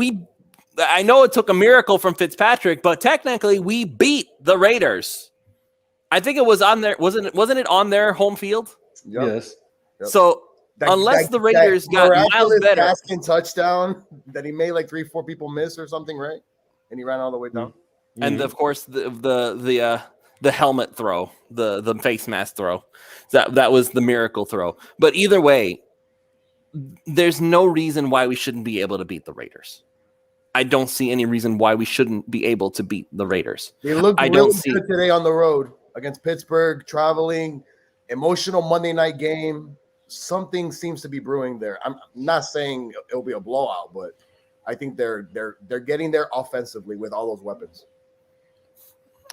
I know it took a miracle from Fitzpatrick, but technically we beat the Raiders. I think it was on their wasn't it on their home field? Yep. Yes. Yep. So unless the Raiders got miles better, Gaskin touchdown that he made like 3-4 people miss or something, right? And he ran all the way down. Mm-hmm. And of course the helmet throw, the face mask throw, that was the miracle throw. But either way, there's no reason why we shouldn't be able to beat the Raiders. I don't see any reason why we shouldn't be able to beat the Raiders. They looked really good today on the road against Pittsburgh, traveling, emotional Monday night game. Something seems to be brewing there. I'm not saying it'll be a blowout, but I think they're getting there offensively with all those weapons.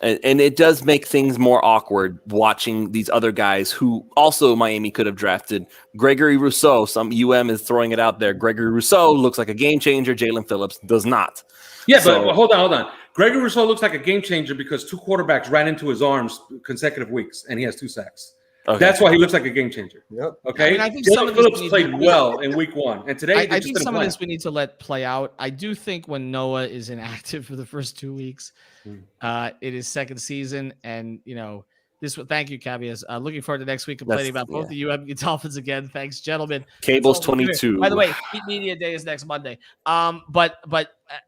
And it does make things more awkward watching these other guys who also Miami could have drafted. Gregory Rousseau, some UM is throwing it out there. Gregory Rousseau looks like a game changer. Jalen Phillips does not. Yeah, but hold on. Gregory Rousseau looks like a game changer because 2 quarterbacks ran into his arms consecutive weeks, and he has 2 sacks. Okay. That's why he looks like a game changer. Yep. Okay. I think Jalen Phillips played well in week 1, and today I think some of this we need to let play out. I do think when Noah is inactive for the first 2 weeks, it is second season, and thank you, Cavias. Looking forward to next week complaining about both the UM Dolphins again. Thanks, gentlemen. Cable's 22. By the way, Media Day is next Monday. But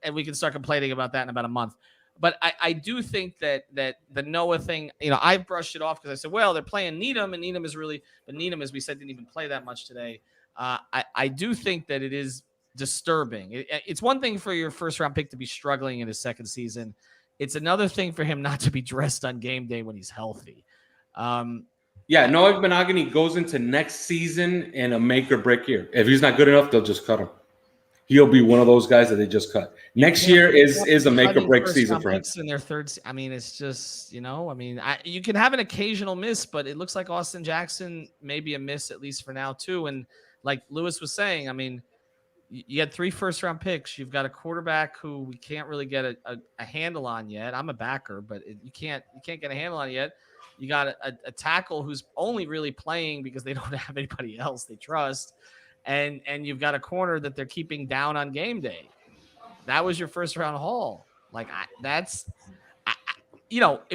and we can start complaining about that in about a month. But I do think that the Noah thing, I brushed it off because I said, well, they're playing Needham, and Needham is really, but Needham, as we said, didn't even play that much today. I do think that it is disturbing. It's one thing for your first round pick to be struggling in his second season. It's another thing for him not to be dressed on game day when he's healthy. Noah Benogany goes into next season in a make or break year. If he's not good enough, they'll just cut him. He'll be one of those guys that they just cut. Next year is a make or break season for him. In their third, it's just you can have an occasional miss, but it looks like Austin Jackson may be a miss at least for now too. And like Lewis was saying, you had 3 first-round picks. You've got a quarterback who we can't really get a handle on yet. I'm a backer, but you can't get a handle on it yet. You got a tackle who's only really playing because they don't have anybody else they trust. And you've got a corner that they're keeping down on game day. That was your first round haul. If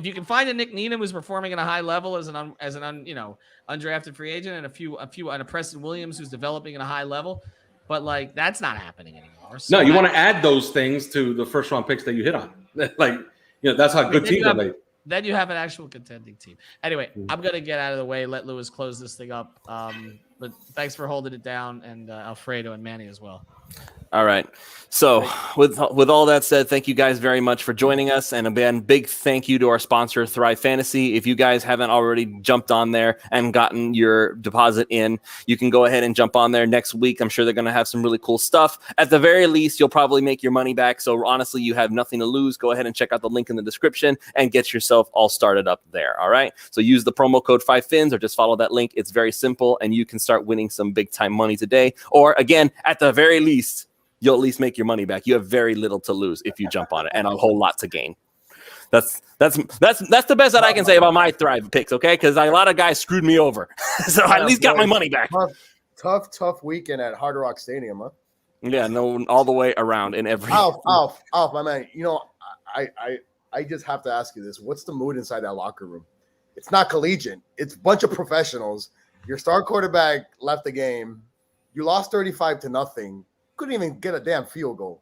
you can find a Nick Needham who's performing at a high level as an undrafted free agent, and a Preston Williams who's developing at a high level, but that's not happening anymore. So you want to add those things to the first round picks that you hit on. That's how good teams are made. Then you have an actual contending team. Anyway, I'm going to get out of the way, let Lewis close this thing up. But thanks for holding it down, and Alfredo and Manny as well. All right. So with all that said, thank you guys very much for joining us. And again, big thank you to our sponsor, Thrive Fantasy. If you guys haven't already jumped on there and gotten your deposit in, you can go ahead and jump on there next week. I'm sure they're going to have some really cool stuff. At the very least, you'll probably make your money back. So honestly, you have nothing to lose. Go ahead and check out the link in the description and get yourself all started up there. All right. So use the promo code 5fins or just follow that link. It's very simple, and you can start winning some big time money today. Or again, at the very least, you'll at least make your money back. You have very little to lose if you jump on it, and a whole lot to gain. That's the best that I can say about my Thrive picks, okay? Because a lot of guys screwed me over, so I at least got my money back. Tough weekend at Hard Rock Stadium, huh? Yeah, no, all the way around in every. Alf, my man. I just have to ask you this: what's the mood inside that locker room? It's not collegiate. It's a bunch of professionals. Your star quarterback left the game. You lost 35-0 Couldn't even get a damn field goal.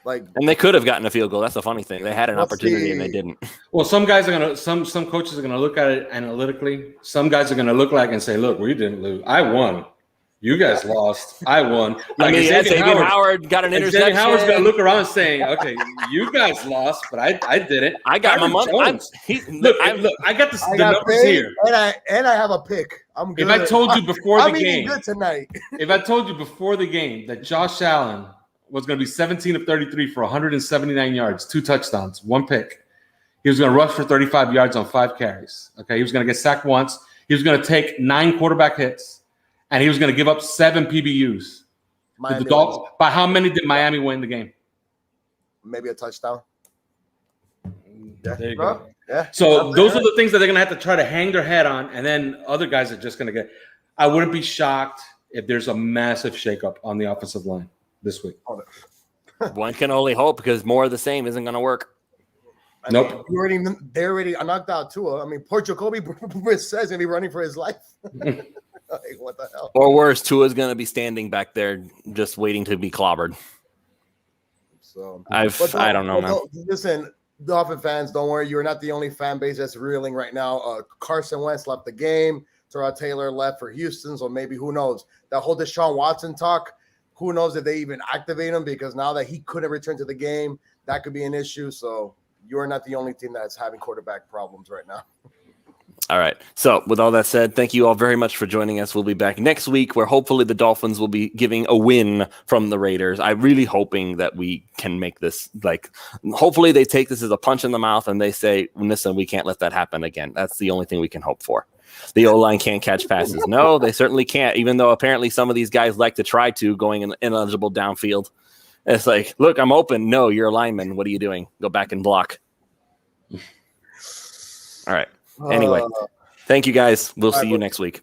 And they could have gotten a field goal. That's the funny thing. They had an opportunity and they didn't. Well, some guys are gonna some coaches are gonna look at it analytically. Some guys are gonna look and say, "Look, we didn't lose. I won. You guys lost. I won. I mean, Xavier Howard got an interception. Xavier Howard's going to look around and saying, okay, you guys lost, but I didn't. I got my money. Look, I got the numbers here. And I have a pick. I'm good. If I told you before the game, good tonight. If I told you before the game that Josh Allen was going to be 17 of 33 for 179 yards, 2 touchdowns, 1 pick. He was going to rush for 35 yards on 5 carries. Okay, he was going to get sacked once. He was going to take 9 quarterback hits. And he was going to give up 7 PBUs. By how many did Miami win the game? Maybe a touchdown. Yeah, there you go. Yeah. So those are the things that they're going to have to try to hang their head on, and then other guys are just going to get. I wouldn't be shocked if there's a massive shakeup on the offensive line this week. One can only hope, because more of the same isn't going to work. Nope. They already knocked out Tua. I mean, poor Jacoby says he's going to be running for his life. Like, what the hell? Or worse, Tua's going to be standing back there just waiting to be clobbered. So I don't know, man. Listen, Dolphin fans, don't worry. You're not the only fan base that's reeling right now. Carson Wentz left the game. Tyrod Taylor left for Houston. So maybe, who knows? That whole Deshaun Watson talk, who knows if they even activate him, because now that he couldn't return to the game, that could be an issue. So you're not the only team that's having quarterback problems right now. All right. So with all that said, thank you all very much for joining us. We'll be back next week, where hopefully the Dolphins will be giving a win from the Raiders. I'm really hoping that we can make this, hopefully they take this as a punch in the mouth and they say, listen, we can't let that happen again. That's the only thing we can hope for. The O-line can't catch passes. No, they certainly can't, even though apparently some of these guys like to try to, going ineligible downfield. It's like, look, I'm open. No, you're a lineman. What are you doing? Go back and block. All right. Anyway, thank you guys. We'll see you next week.